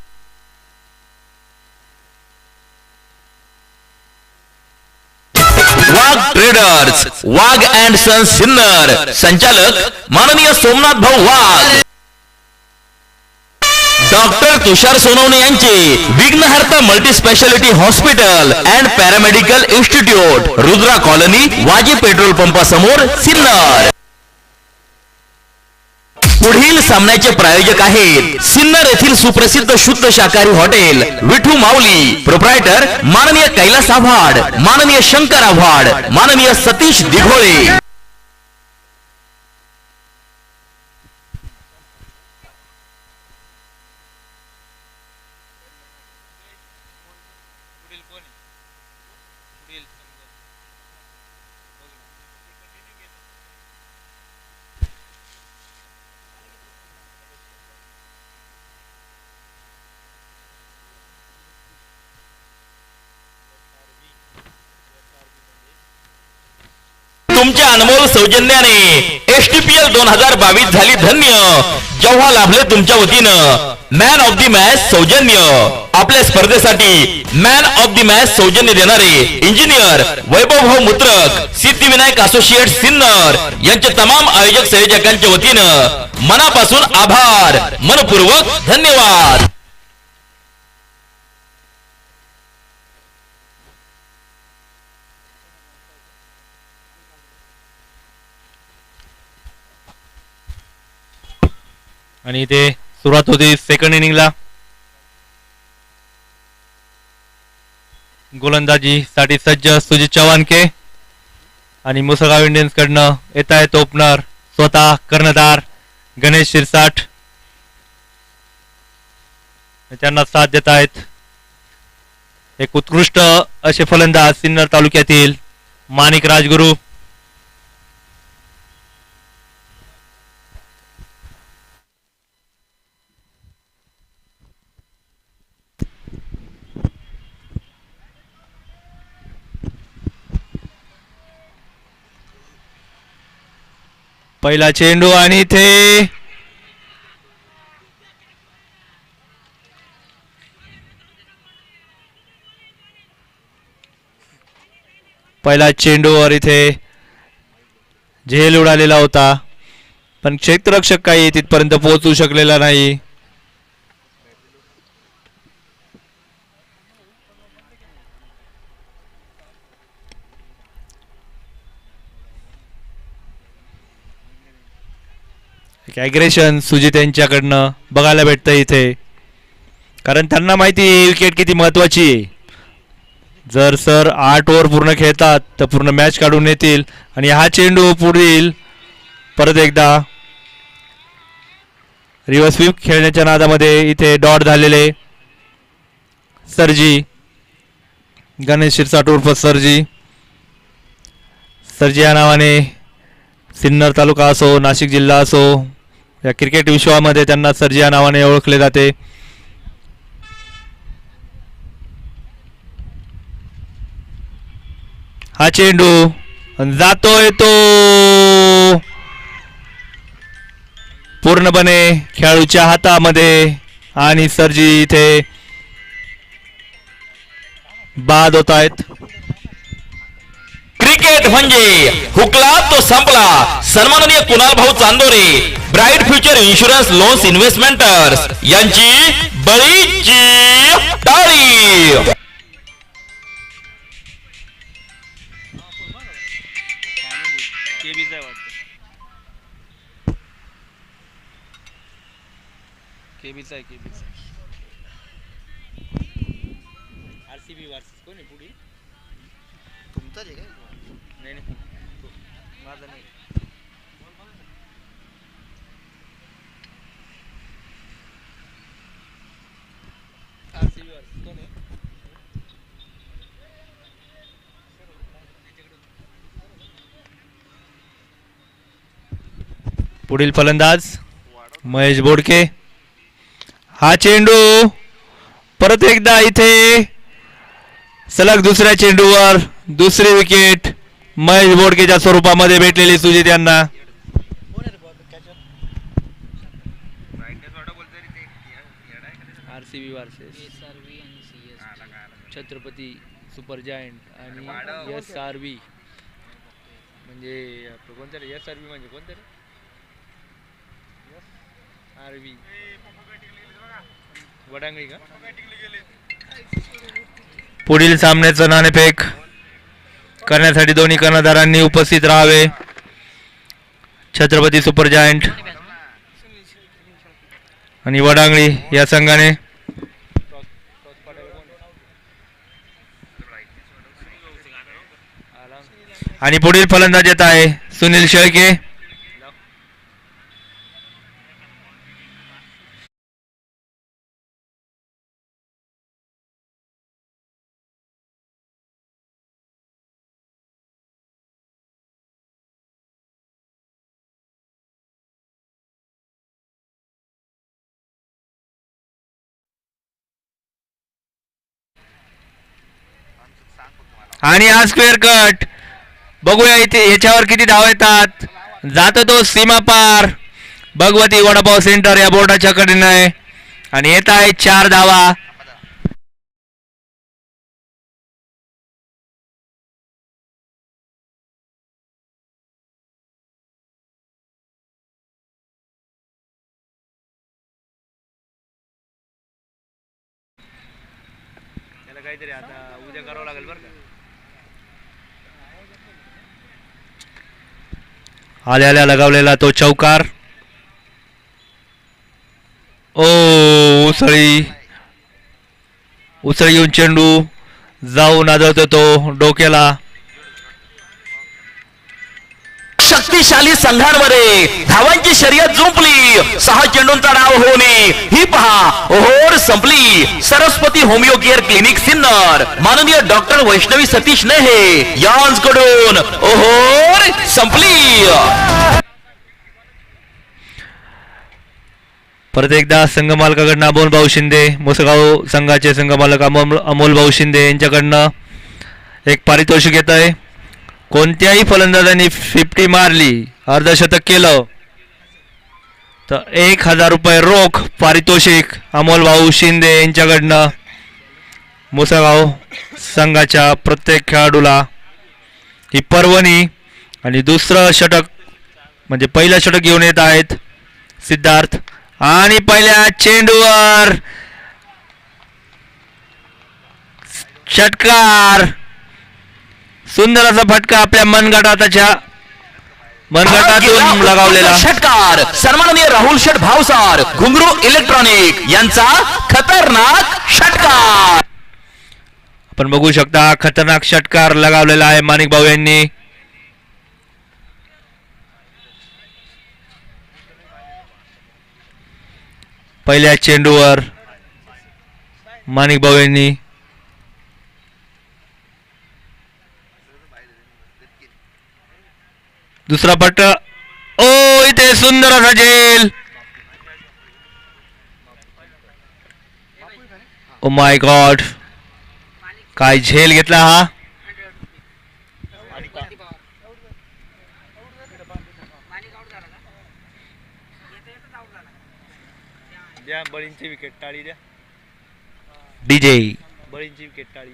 Wagh traders, Wagh and sons Sinnar. संचालक माननीय सोमनाथ भाऊ वाघ. डॉक्टर तुषार सोनवणे यांचे Vighnaharta multi speciality hospital and paramedical institute, Rudra colony, वाजी पेट्रोल पंपासमोर सिन्नर. पुढील सामन्याचे प्रायोजक आहेत सिन्नर येथील सुप्रसिद्ध शुद्ध शाकाहारी हॉटेल विठू माऊली. प्रोप्रायटर माननीय कैलास आव्हाड, माननीय शंकर आव्हाड, माननीय सतीश दिघोळे. तुमच्या अनमोल सौजन्याने एसटीपीएल 2022 झाली धन्य. जेव्हा लाभले तुमच्या वतीनं मॅन ऑफ द मॅच सौजन्य. आपल्या स्पर्धेसाठी मॅन ऑफ द मॅच सौजन्य देणारे इंजिनियर वैभव भाऊ मुत्रक, सिद्धिविनायक असोसिएट सिन्नर यांचे तमाम आयोजक संयोजकांच्या वतीनं मनापासून आभार, मनपूर्वक धन्यवाद. आणि इथे सुरुवात होती सेकंड इनिंगला. गोलंदाजीसाठी सज्ज सुजित चव्हाणके आणि मुसळगाव इंडियन्स कडनं येत आहेत ओपनर स्वतः कर्णधार गणेश शिरसाट. त्यांना साथ देत आहेत एक उत्कृष्ट असे फलंदाज सिन्नर तालुक्यातील माणिक राजगुरू. पहिला चेंडू आणि इथे पहिला चेंडूवर इथे झेल उडालेला होता, पण क्षेत्ररक्षक काही तिथपर्यंत पोहोचू शकलेला नाही. ॲग्रेशन सुजित यांच्याकडनं बघायला भेटतं इथे, कारण त्यांना माहिती विकेट किती महत्वाची आहे. जर सर 8 ओव्हर पूर्ण खेळतात तर पूर्ण मॅच काढून येतील. आणि हा चेंडू पुढील परत एकदा रिव्हर्स स्वीप खेळण्याच्या नादामध्ये इथे डॉट झालेले सरजी, गणेश शिरसाट उर्फ सरजी. सरजी या नावाने सिन्नर तालुका असो नाशिक जिल्हा असो या क्रिकेट विश्वामध्ये त्यांना सरजी या नावाने ओळखले जाते. हा चेंडू जातोय तो पूर्णपणे खेळाडूच्या हातामध्ये आणि सरजी इथे बाद होत आहेत. क्रिकेट म्हणजे हुकला तो संपला. सन्माननीय Kunal Bhau Chandore, bright future insurance loans investments यांची बळीची टाळी. पुढील फलंदाज महेश बोडके. हा चेंडू परत एकदा इथे सलग दुसऱ्या चेंडूवर दुसरी विकेट महेश बोडकेच्या स्वरूपामध्ये भेटलेली सुजित यांना. RCB versus Chhatrapati super giant आणि एस आर बी म्हणजे कोणतं रे एस आर बी म्हणजे कोणतं रे आर बी वडांगळी का. पुढील सामन्याचं नाणेफेक करण्यासाठी दोन्ही कर्णधारांनी उपस्थित राहावे. छत्रपती सुपर जायंट आणि वडांगळी या संघाने आणि पुढील फलंदाज येत आहे सुनील शेळके. आणि हा स्क्वेअर कट बघूया इथे याच्यावर किती धाव येतात. जातो तो सीमा पार. भगवती वडापाव सेंटर या बोर्डाच्या कडेने आहे आणि येत आहे 4 धावा. त्याला काहीतरी आता उद्या करावं लागेल बरं का. आल्याला लगावलेला तो चौकार. ओ उसळी येऊन चेंडू जाऊन आदळतो तो डोक्याला. शक्तिशाली संघांमध्ये धावांची शर्यत जुंपली. 6 चेंडूंचा डाव होणे ही पहा ओहोर संपली. Saraswati homeo care clinic Sinnar माननीय डॉक्टर वैष्णवी सतीश नेहे यांकडून ओहोर संपली. परत एकदा संघ मालकाकडनं अमोल भाऊ शिंदे मुसगाव संघाचे संघ मालक अमोल भाऊ शिंदे यांच्याकडनं एक पारितोषिक येत आहे. कोणत्याही फलंदाजांनी 50 मारली अर्धशतक केलं तर 1000 रुपये रोख पारितोषिक अमोल भाऊ शिंदे यांच्याकडनं मुसगाव संघाच्या प्रत्येक खेळाडूला. ही पर्वणी आणि दुसरं षटक म्हणजे पहिलं षटक घेऊन येत आहेत सिद्धार्थ. आणि पहिल्या चेंडूवर षटकार. सुंदर असा फटका आपल्या मनगटातून लगावलेला षटकार. सन्माननीय राहुल शेठ भावसार घुंगरू इलेक्ट्रॉनिक यांचा खतरनाक षटकार. आपण बघू शकता खतरनाक षटकार लगावलेला आहे माणिक भाऊ यांनी. पहिल्या चेंडूवर माणिक भाऊ यांनी दुसरा पट. ओ इथे सुंदर असा झेल. ओ माय गॉड काय झेल घेतला हा. द्या बळींची विकेट टाळी द्या. डीजे बळींची विकेट टाळी.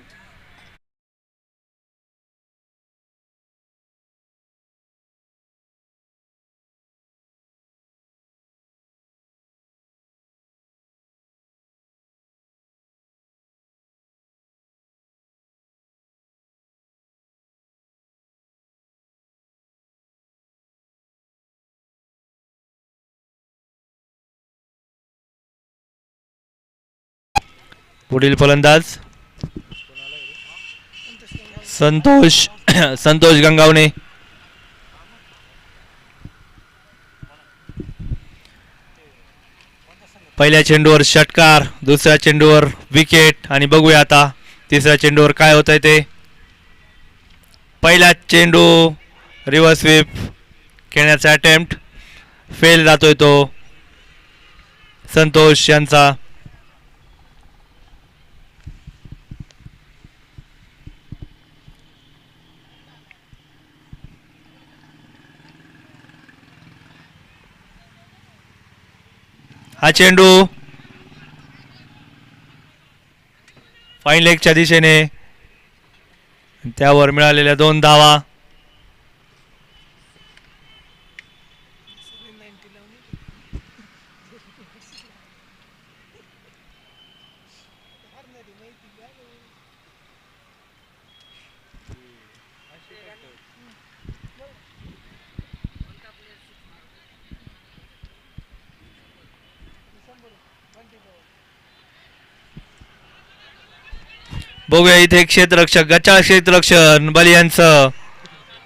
पुढील फलंदाज संतोष संतोष गंगावणे. पहिल्या चेंडूवर षटकार, दुसऱ्या चेंडूवर विकेट आणि बघूया आता तिसऱ्या चेंडूवर काय होत आहे ते. पहिला चेंडू रिव्हर्स स्वीप खेळण्याचा अटेम्प्ट फेल जातोय तो संतोष यांचा. हा चेंडू फाईन लेगच्या दिशेने, त्यावर मिळालेल्या 2 धावा. बघूया इथे क्षेत्ररक्षक गच्चा क्षेत्ररक्षण बलियांचं.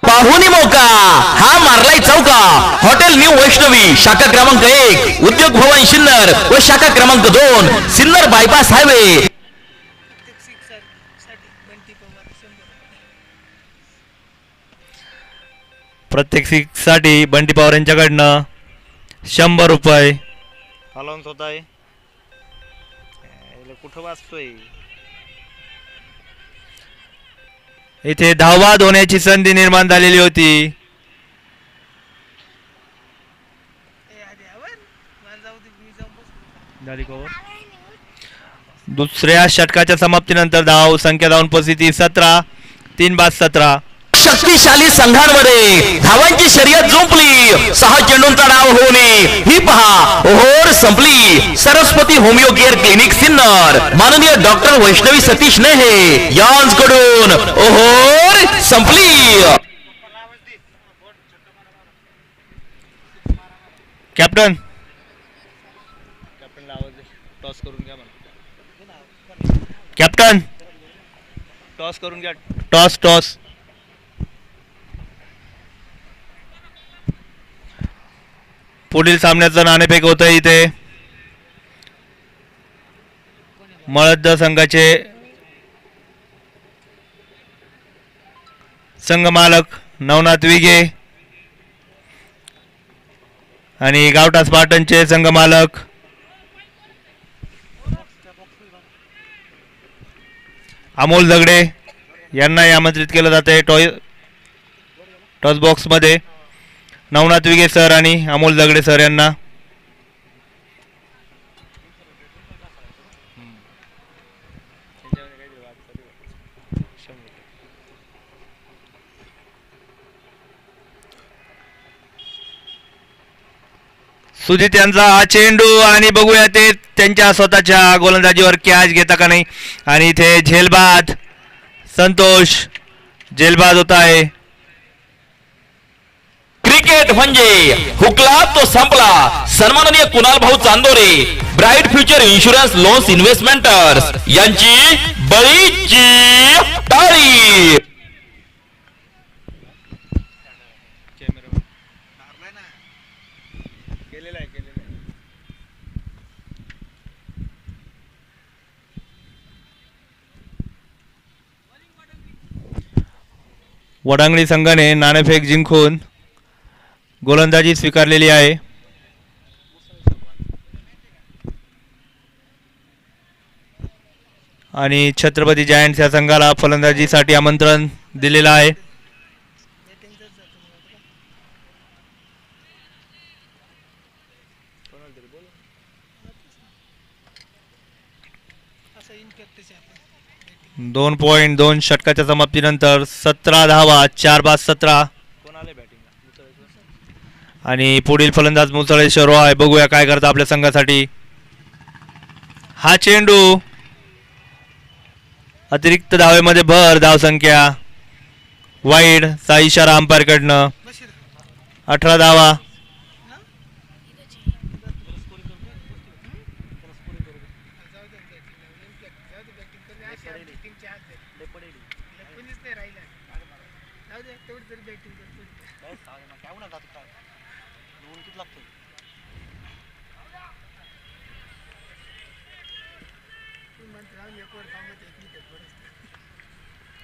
पाहुणी मौका हा मारलाय चौका. हॉटेल न्यू वैष्णवी शाखा क्रमांक 1 उद्योग भवन सिन्नर व शाखा क्रमांक 2 सिन्नर बायपास हायवे. प्रत्येक सिक्स साठी बंटी पवार यांच्याकडनं 100 रुपये. हलवून होत आहे कुठं वाचतोय. इथे धावबाद होण्याची संधी निर्माण झालेली होती. दुसऱ्या षटकाच्या समाप्तीनंतर धाव संख्या धावून उपस्थिती 17. 3-17. शक्तिशाली संघांमध्ये धावांची शर्यत जुंपली. 6 चेंडूंचा डाव होणे ही पहा ओहोर संपली. Saraswati homeo care clinic Sinnar माननीय डॉक्टर वैष्णवी सतीश नेहे यांकडून ओहोर संपली. कॅप्टन टॉस करून घ्या कॅप्टन टॉस करून घ्या. Toss toss. पुढील सामन्याचं नाणेफेक होत आहे इथे. मळद संघाचे संघ मालक नवनाथ विगे आणि गावठा स्पार्टनचे संघ मालक अमोल दगडे यांनाही आमंत्रित केलं जात आहे टॉस बॉक्स मध्ये. नवनाथ विगे सर आणि अमोल दगडे सर यांना. सुजित यांचा हा चेंडू आणि बघूया ते त्यांच्या स्वतःच्या गोलंदाजीवर कॅच घेता का नाही. आणि इथे झेलबाद संतोष झेलबाद होत आहे. क्रिकेट म्हणजे हुकला तो संपला. सन्माननीय Kunal Bhau Chandore bright future insurance loans investments यांची बळीची टाळी. वडांगणी संघाने नाणेफेक जिंकून गोलंदाजी स्वीकारलेली आहे. आणि छत्रपती जायंट्स या संघाला फलंदाजीसाठी आमंत्रण दिलेलं आहे. दोन पॉइंट 2 षटकाच्या समाप्तीनंतर 17 धावा 4-17. आणि पुढील फलंदाज मुसळेश्वर आहे. बघूया काय करता आपल्या संघासाठी. हा चेंडू अतिरिक्त धावेमध्ये भर. धावसंख्या वाईड चा इशारा अंपायर कडनं. 18 धावा.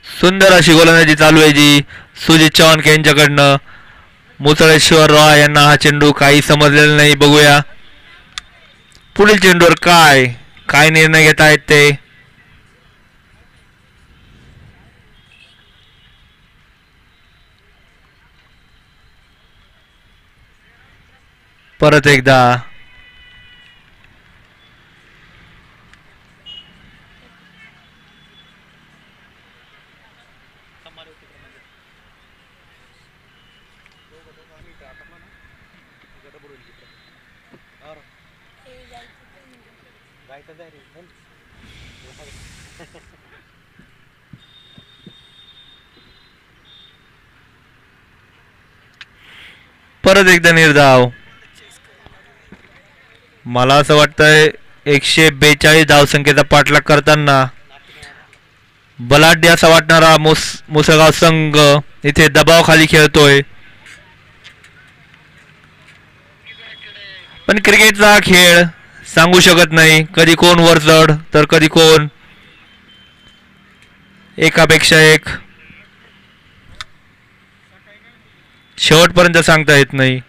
सुंदर अशी गोलंदाजी चालू आहे जी सुजित चव्हाण यांच्याकडनं. मुसळेश्वर रॉय यांना हा चेंडू काही समजलेला नाही. बघूया पुढील चेंडूवर काय काय निर्णय घेत आहेत ते. परत एकदा परत एकदा निर्धाव. मला असं वाटतंय 142 धावसंख्येचा पाठलाग करताना बलाढ्य असा वाटणारा मुसळगाव संघ इथे दबावाखाली खेळतोय. पण क्रिकेटचा खेळ सांगू शकत नाही, कधी कोण वर चढ तर कधी कोण एकापेक्षा एक. शेवटपर्यंत सांगता येत नाही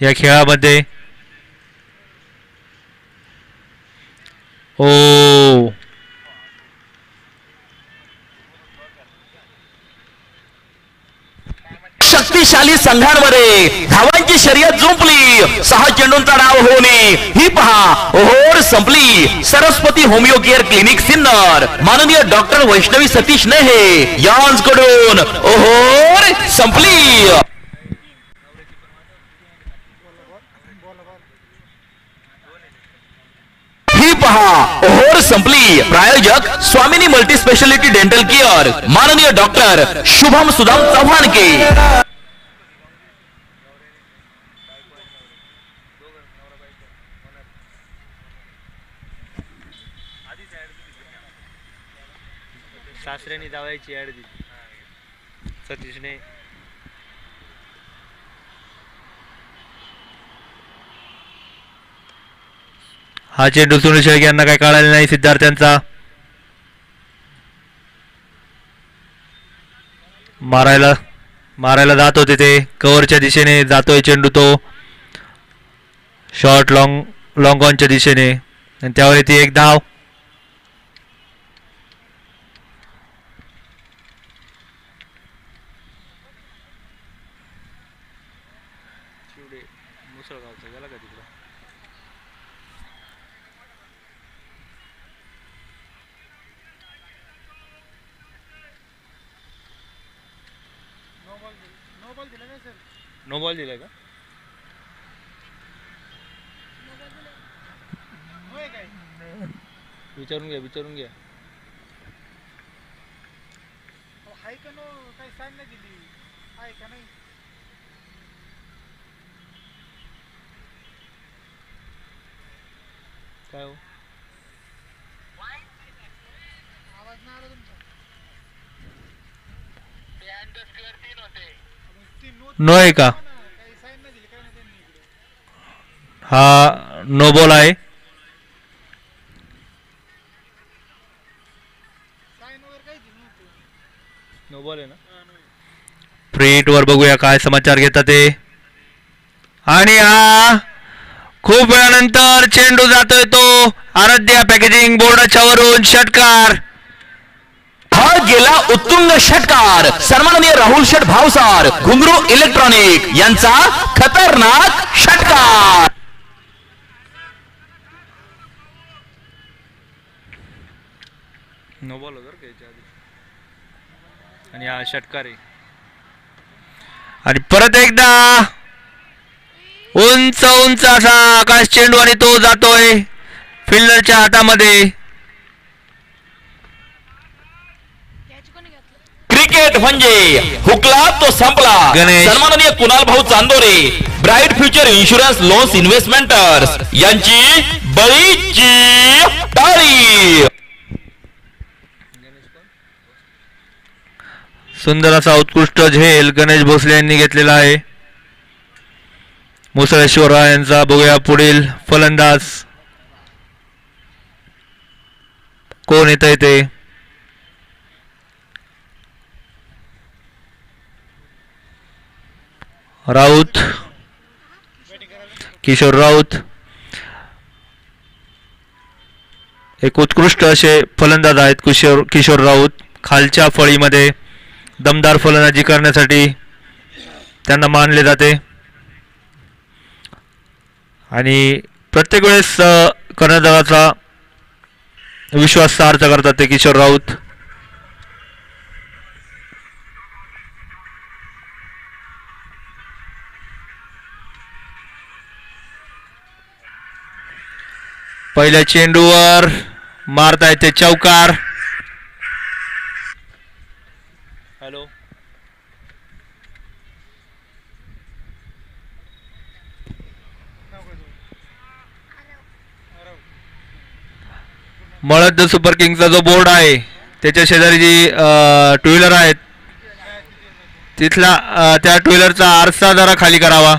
या खेळामध्ये. ओ शक्तिशाली संघांमध्ये धावांची शर्यत जुंपली. 6 चेंडूंचा डाव होणे ही पहा ओहोर संपली. Saraswati homeo care clinic Sinnar माननीय डॉक्टर वैष्णवी सतीश नेहे यांकडून ओहोर संपली. ही पहा ओहोर संपली. प्रायोजक स्वामिनी मल्टी स्पेशालिटी डेंटल केअर माननीय डॉक्टर शुभम सुदाम चव्हाण के. सासऱ्याने दावायची ऍड दिली सतीशने. हा चेंडू सुनील शेळके यांना काही कळाले नाही. सिद्धार्थ्यांचा मारायला जात होते ते कव्हरच्या दिशेने जातोय चेंडू तो शॉर्ट लॉंग ऑनच्या दिशेने आणि त्यावर येते एक धाव. मुसळगावचा गेला का तिकडं. नो बॉल दिलाय का. विचारून घ्या. काय हो नो आहे का. हा नो बॉल आहे. नो बॉल आहे ना. फ्री हिट वर बघूया काय समाचार घेतात ते. आणि हा खूप वेळानंतर चेंडू जातोय तो आराध्या पॅकेजिंग बोर्डाच्या वरून षटकार. हा गेला उत्तुंग षटकार सन्माननीय राहुल शेठ भावसार घुंगरू इलेक्ट्रॉनिक यांचा खतरनाक षटकार. नो बॉल होता का आणि हा षटकार आहे. आणि परत एकदा उंच उंच असा आकाश चेंडू आणि तो जातोय फिल्डरच्या हातामध्ये. क्रिकेट म्हणजे हुकला तो संपला. गणेश. सन्माननीय Kunal Bhau Chandore bright future insurance loans investments यांची बळीची टाळी. सुंदर असा उत्कृष्ट झेल गणेश भोसले यांनी घेतलेला आहे. मुसळेश्वर यांचा बघूया पुढील फलंदाज कोण येत आहे ते. राऊत, किशोर राऊत. एक उत्कृष्ट असे फलंदाज आहेत किशोर राऊत. खालच्या फळीमध्ये दमदार फलंदाजी करण्यासाठी त्यांना मानले जाते आणि प्रत्येक वेळेस कर्णधाराचा विश्वास सार्थ करतात ते किशोर राऊत. पहिल्या चेंडूवर मारता येते चौकार. हॅलो. मळद सुपर किंगचा जो बोर्ड आहे त्याच्या शेजारी जी टू व्हीलर आहेत तिथला त्या टू व्हीलरचा आरसा जरा खाली करावा.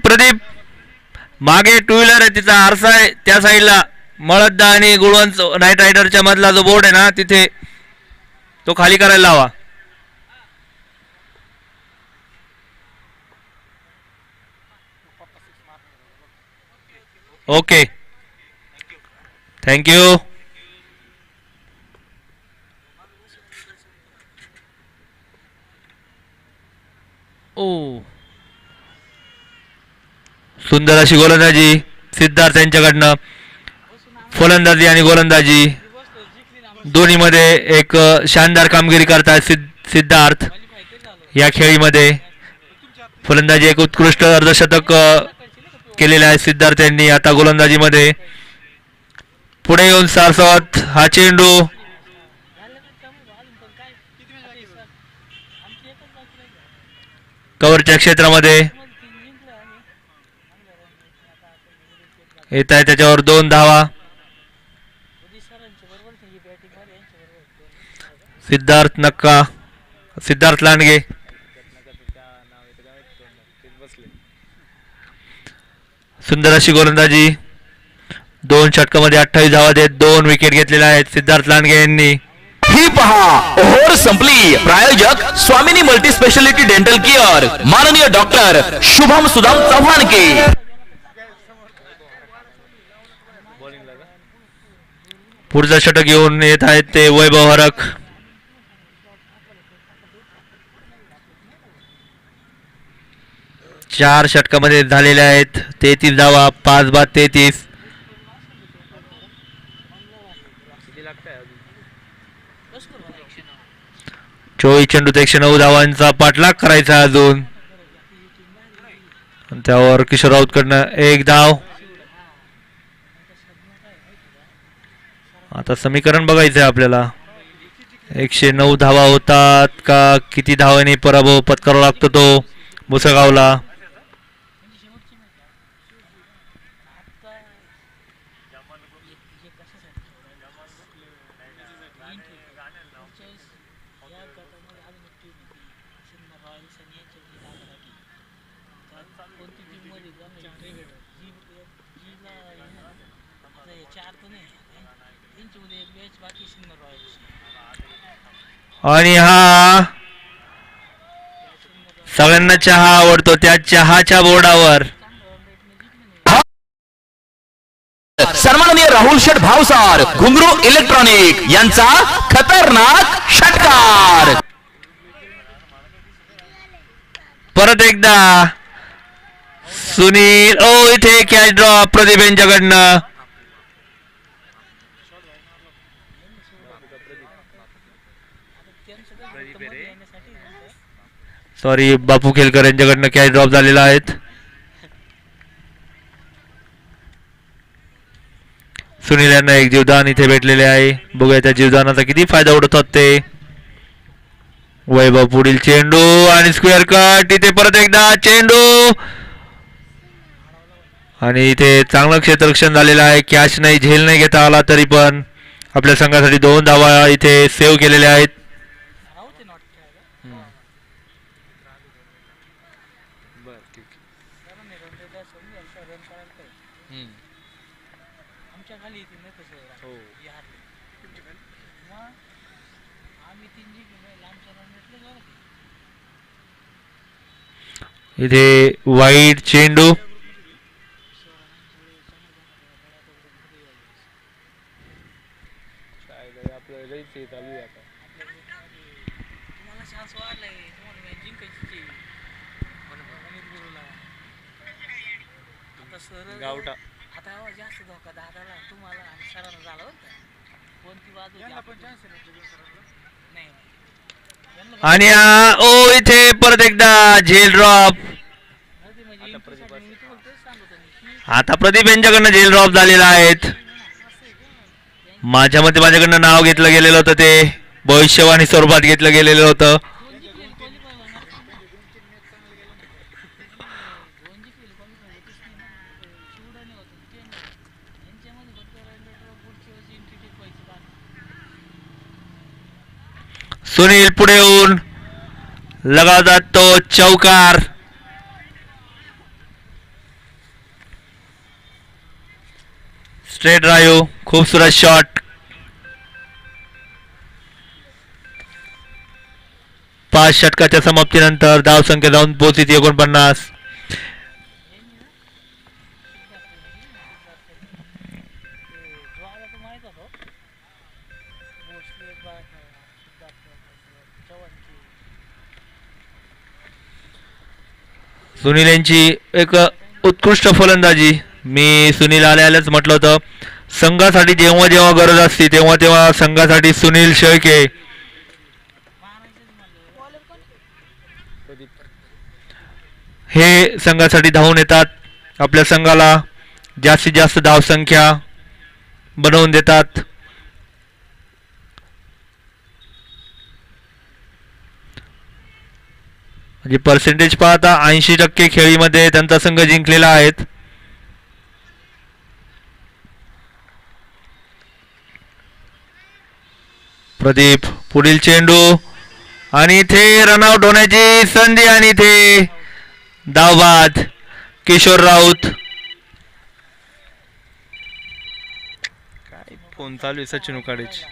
प्रदीप मागे टू व्हीलर आहे तिचा आरसा आहे त्या साईडला. मळद आणि गुळवंत नाईट रायडरच्या मधला जो बोर्ड आहे ना तिथे तो खाली करायला लावा. Okay, thank you. ओ, सुंदर अशी गोलंदाजी सिद्धार्थ यांच्याकडनं. फलंदाजी आणि गोलंदाजी दोन्हीमध्ये एक शानदार कामगिरी करतात सिद्धार्थ या खेळीमध्ये. फलंदाजी एक उत्कृष्ट अर्धशतक केलेले आहे सिद्धार्थ यांनी. आता गोलंदाजीमध्ये पुढे येऊन सारसवत हा चेंडू कव्हरच्या क्षेत्रामध्ये येत आहे. त्याच्यावर 2 धावा. सिद्धार्थ लांडगे. सुंदर अशी गोलंदाजी. 2 षटकामध्ये 28 धावा देत 2 विकेट घेतलेल्या आहेत सिद्धार्थ लांडगे यांनी. ही पहा ओव्हर संपली. प्रायोजक स्वामिनी मल्टी स्पेशालिटी डेंटल केअर, माननीय डॉक्टर शुभम सुदाम चव्हाण के. पुढचं षटक घेऊन येत आहेत ते वैभव हरक. चार षटकामध्ये झालेले आहेत 33 धावा. 5 बाद 33. 24 चेंडूत 109 धावांचा पाठलाग करायचा अजून. त्यावर किशोर राऊत कडनं 1 धाव. आता समीकरण बघायचंय आपल्याला. 109 धावा होतात का किती धावांनी पराभव पत्करावा लागतो तो मुसळगावला. आणि हा सगळ्यांना चहा आवडतो त्या चहाच्या बोर्डावर सन्माननीय राहुल शेठ भावसार घुंगरू इलेक्ट्रॉनिक यांचा खतरनाक षटकार. परत एकदा सुनील. इथे कॅच ड्रॉप प्रदीप यांच्याकडनं. सॉरी बापू खेलकर यांच्याकडनं कॅच ड्रॉप झालेला आहेत. सुनील यांना एक जीवदान इथे भेटलेले आहे. बघूया त्या जीवदानाचा किती फायदा उडवतात ते. वैभव पुढील चेंडू आणि स्क्वेअर कट. इथे परत एकदा चेंडू आणि इथे चांगलं क्षेत्ररक्षण झालेलं आहे. कॅच नाही, झेल नाही घेता आला तरी पण आपल्या संघासाठी 2 धावा इथे सेव्ह केलेल्या आहेत. इथे वाईड चेंडू गावटा आणि इथे परत एकदा झेल ड्रॉप. आता प्रदीप यांच्याकडनं झेल ड्रॉप झालेला आहेत. माझ्या मते माझ्याकडनं नाव घेतलं गेलेलं होतं, ते भविष्यवाणी स्वरूपात घेतलं गेलेलं होतं. सुनील पुढे येऊन लगावतात तो चौकार. स्ट्रेट ड्राईव्ह, खूबसूरत शॉट. 5 षटकाच्या समाप्तीनंतर धावसंख्या जाऊन पोहोचली 49. सुनील यांची एक उत्कृष्ट फलंदाजी. मी सुनील आल्यालाच म्हटलं होतं, संघासाठी जेव्हा जेव्हा गरज असते तेव्हा तेव्हा संघासाठी सुनील शेळके हे संघासाठी धावून येतात. आपल्या संघाला जास्तीत जास्त धावसंख्या बनवून देतात. म्हणजे पर्सेंटेज पाहता 80% खेळीमध्ये त्यांचा संघ जिंकलेला आहे. प्रदीप पुढील चेंडू आणि इथे रनआउट होण्याची संधी आणि इथे धावबाद किशोर राऊत. काय फोन चालू आहे सचिन उकाडेची.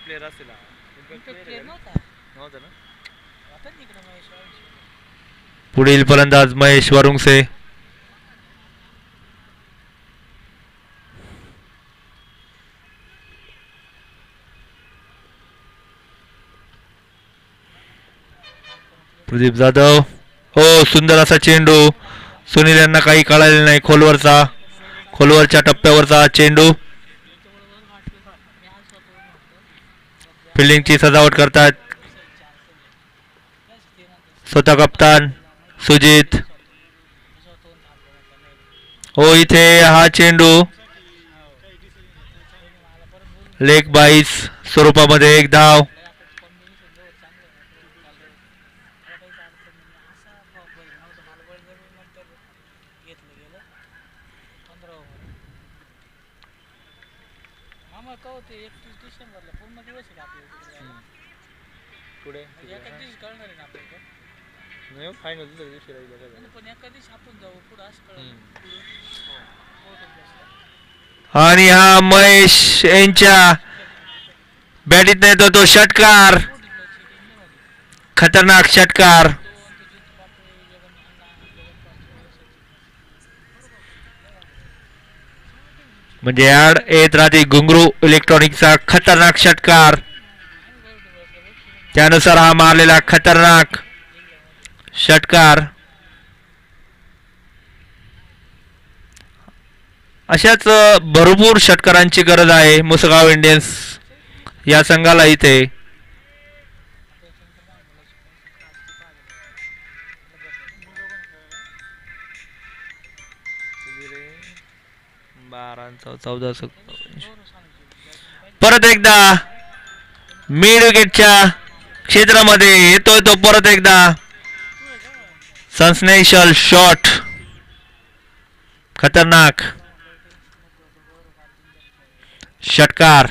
प्लेयर असेल नव्हतं ना. पुढील फलंदाज महेश वरुंगसे. प्रदीप जाधव. सुंदर असा चेंडू. सुनील यांना काही कळाले नाही. खोलवरच्या टप्प्यावरचा चेंडू. फिल्डिंगची सजावट करतात स्वतः कप्तान सुजित. इथे हा चेंडू लेग बाईस स्वरूपामध्ये एक धाव. पुढे फायनल दुसऱ्या दिवशी आणि हा महेश यांच्या बॅटीत येतो तो षटकार. खतरनाक षटकार. म्हणजे ऍड येत राहते घुंगरू इलेक्ट्रॉनिकचा खतरनाक षटकार. त्यानुसार हा मारलेला खतरनाक षटकार. अशाच भरपूर षटकारांची गरज आहे मुसगाव इंडियन्स या संघाला इथे. परत एकदा मिड विकेटच्या क्षेत्रामध्ये येतोय तो परत एकदा सनसेशनल शॉट. खतरनाक षटकार.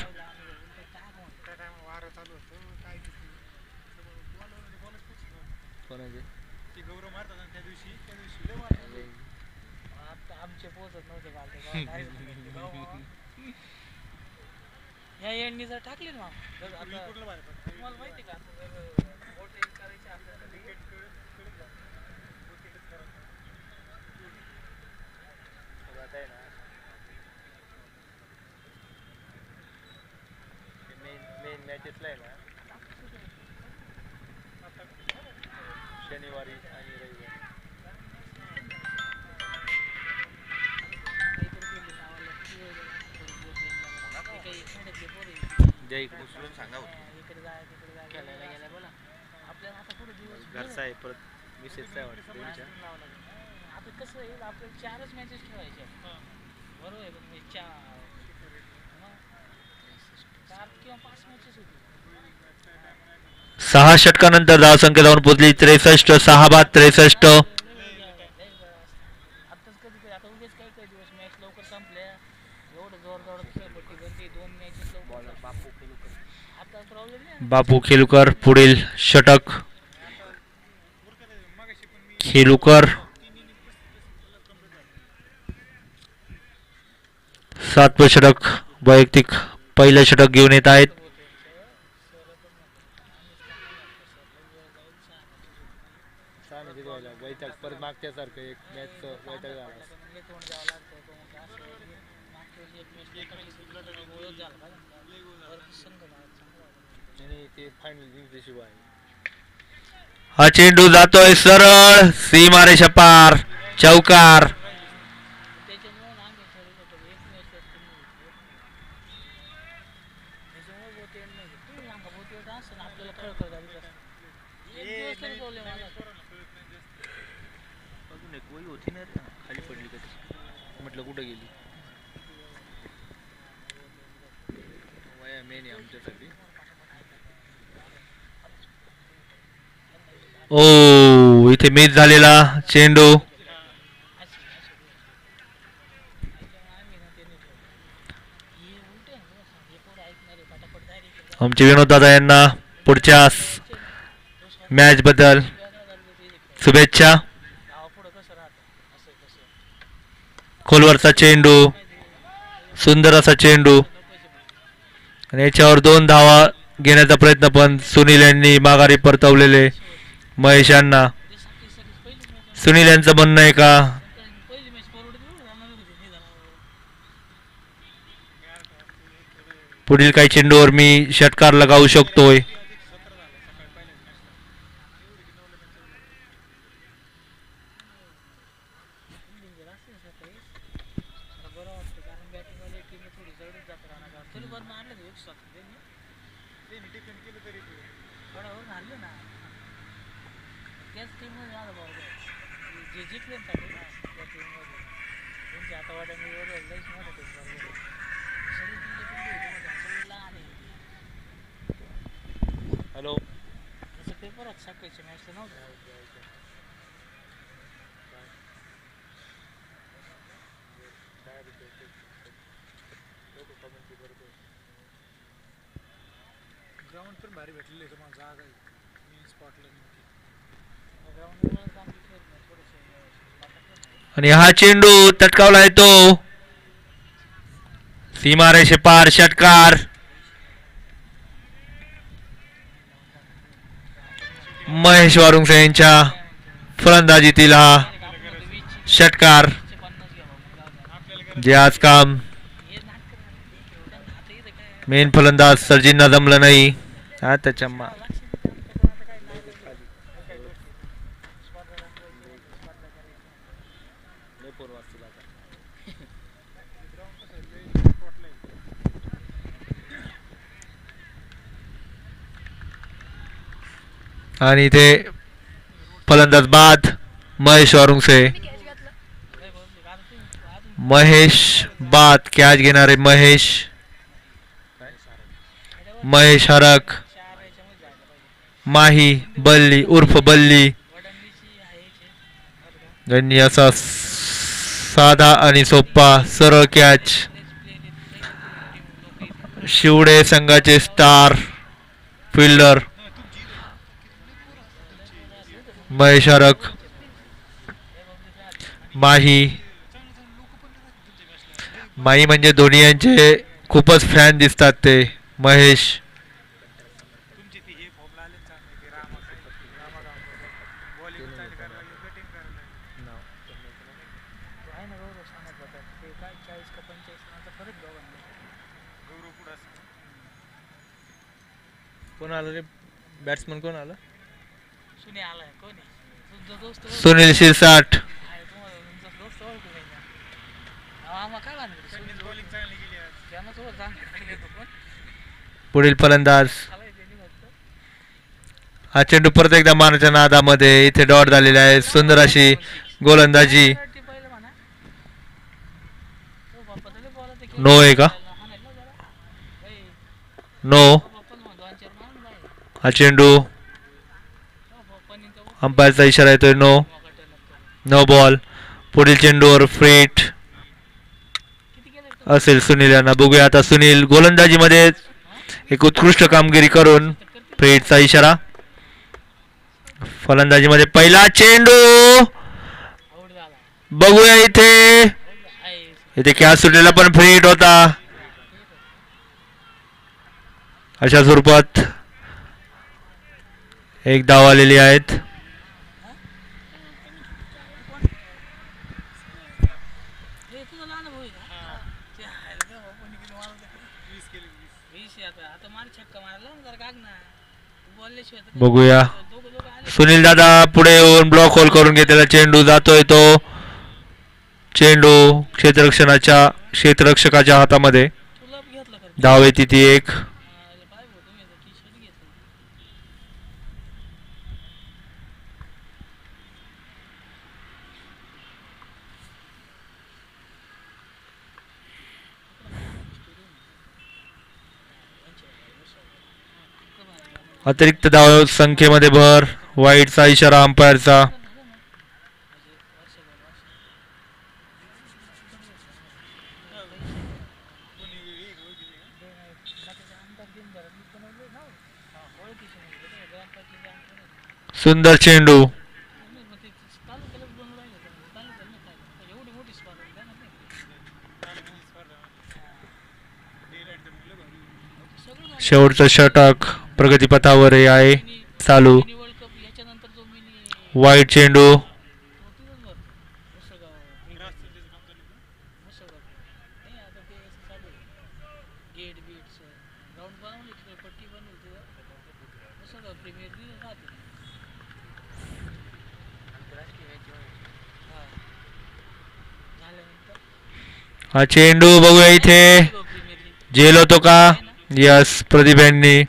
या एंडनी जर टाकली ना तुम्हाला माहिती का voting करायचे आपल्याला. मेन मॅचेसला आहे ना शनिवारी आणि रविवारी. घरचा आहे परत मिसेसचा आहे वाटतं त्यांच्या. आता कसं आहे आपल्याला 4च मॅचेस ठेवायचे बरोबर आहे. पण 4 किंवा 5 मॅचेस होती. 6 षटकानंतर धावसंख्या जाऊन पोहोचली 63. 6 बाद 63. आताच कधी आता उगेच काही दिवस मॅच लवकर संपल्या एवढं जोर खेळपट्टी गर्दी 2 मॅचेस लवकर. बापू खेळूकर आता प्रॉब्लेम नाही. बापू खेलुकर पुढील षटक. खेलुकर 7वे षटक वैयक्तिक पहिलं षटक घेऊन येत आहेत. वैताग परत मागच्यासारखं एक मॅच वैताग झाला. ते फायनल जिंकल्याशिवाय हा चेंडू जातोय सरळ सीमारेषा पार. चौकार. खाली पडली कधी म्हटलं कुठं गेली. वया मेन आहे आमच्यासाठी. ओ इथे मिस झालेला चेंडू. आमचे विनोद दादा यांना पुढच्या मॅच बद्दल शुभेच्छा. खोलवरचा चेंडू सुंदर असा चेंडू आणि याच्यावर 2 धावा घेण्याचा प्रयत्न पण सुनील यांनी माघारी परतवलेले महेश यांना. सुनील यांचं म्हणणं आहे का पुढील काही चेंडूवर मी षटकार लगावू शकतोय. हॅलो पेपर सकाळच्या मॅचला नव्हतं. ग्राउंड पण भारी भेटलेलं आहे तुम्हाला जागा आहे स्पॉटला. आणि हा चेंडू तटकावला येतो सीमारेषे पार. षटकार. महेश वारुंगसे यांच्या फलंदाजीतील हा षटकार जे आज काम मेन फलंदाज सर्जींना जमलं नाही. हा त्याच्या आणि इथे फलंदाज बाद महेश वारुंगसे. महेश बाद, कॅच घेणारे महेश हरक. माही बल्ली उर्फ बल्ली यांनी असा साधा आणि सोपा सरळ कॅच. शिवडे संघाचे स्टार फिल्डर महेश हरक. माही म्हणजे धोनी यांचे खूपच फॅन दिसतात ते महेश. कोण आलं रे बॅट्समन कोण आलं? सुनील शिरसाट. पुढील फलंदाज. हा चेंडू परत एकदा मारण्याच्या नादामध्ये इथे डॉट झालेला आहे. सुंदर अशी गोलंदाजी. नो आहे का? नो. हा चेंडू अंपायरचा इशारा येतोय नो. No ball. पुढील चेंडूवर फ्रीट असेल सुनील यांना. बघूया आता सुनील गोलंदाजीमध्ये एक उत्कृष्ट कामगिरी करून फ्रीटचा इशारा. फलंदाजीमध्ये पहिला चेंडू बघूया इथे कॅच सुटलेला पण फ्रीट होता. अशा स्वरूपात एक धाव आलेली आहेत. बघूया सुनील दादा पुढे येऊन ब्लॉक होल करून घेतलेला चेंडू जातोय. तो चेंडू क्षेत्ररक्षकाच्या हातामध्ये. धाव येते ती एक. अतिरिक्त धाव संख्येमध्ये भर. वाईटचा इशारा अंपायरचा. सुंदर चेंडू. शेवटचं षटक प्रगतीपथावर आहे चालू. वाईट चेंडू. हा चेंडू बघूया इथे झेल होतो का? यस, प्रदीप यांनी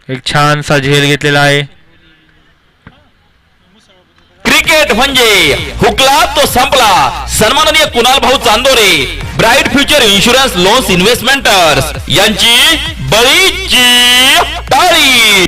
एक छानसा झेल घेतलेला आहे. क्रिकेट म्हणजे हुकला तो संपला. सन्माननीय Kunal Bhau Chandore, bright future insurance loans investments यांची बळीची टाळी.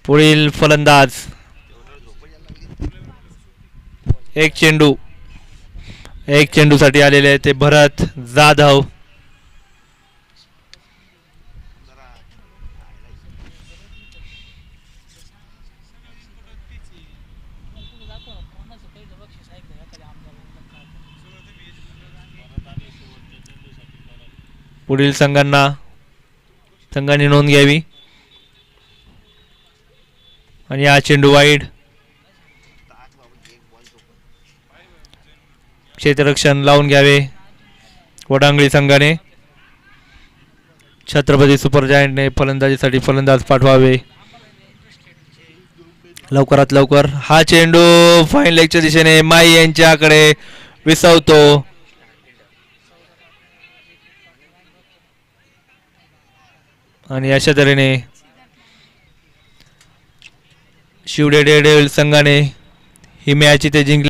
पुढील फलंदाज. एक चेंडूसाठी आलेले आहे ते भरत जाधव. पुढील संघाने नोंद घ्यावी. आणि हा चेंडू वाईड. क्षेत्ररक्षण लावून घ्यावे वडांगळी संघाने. छत्रपती सुपर जायंटने फलंदाजीसाठी फलंदाज पाठवावे लवकरात लवकर. हा चेंडू फाईन लेगच्या दिशेने माई यांच्याकडे विसावतो. आणि अशा तऱ्हेने शिवडे डेअरडेव्हिल्स संघाने ही मॅच इथे जिंकली.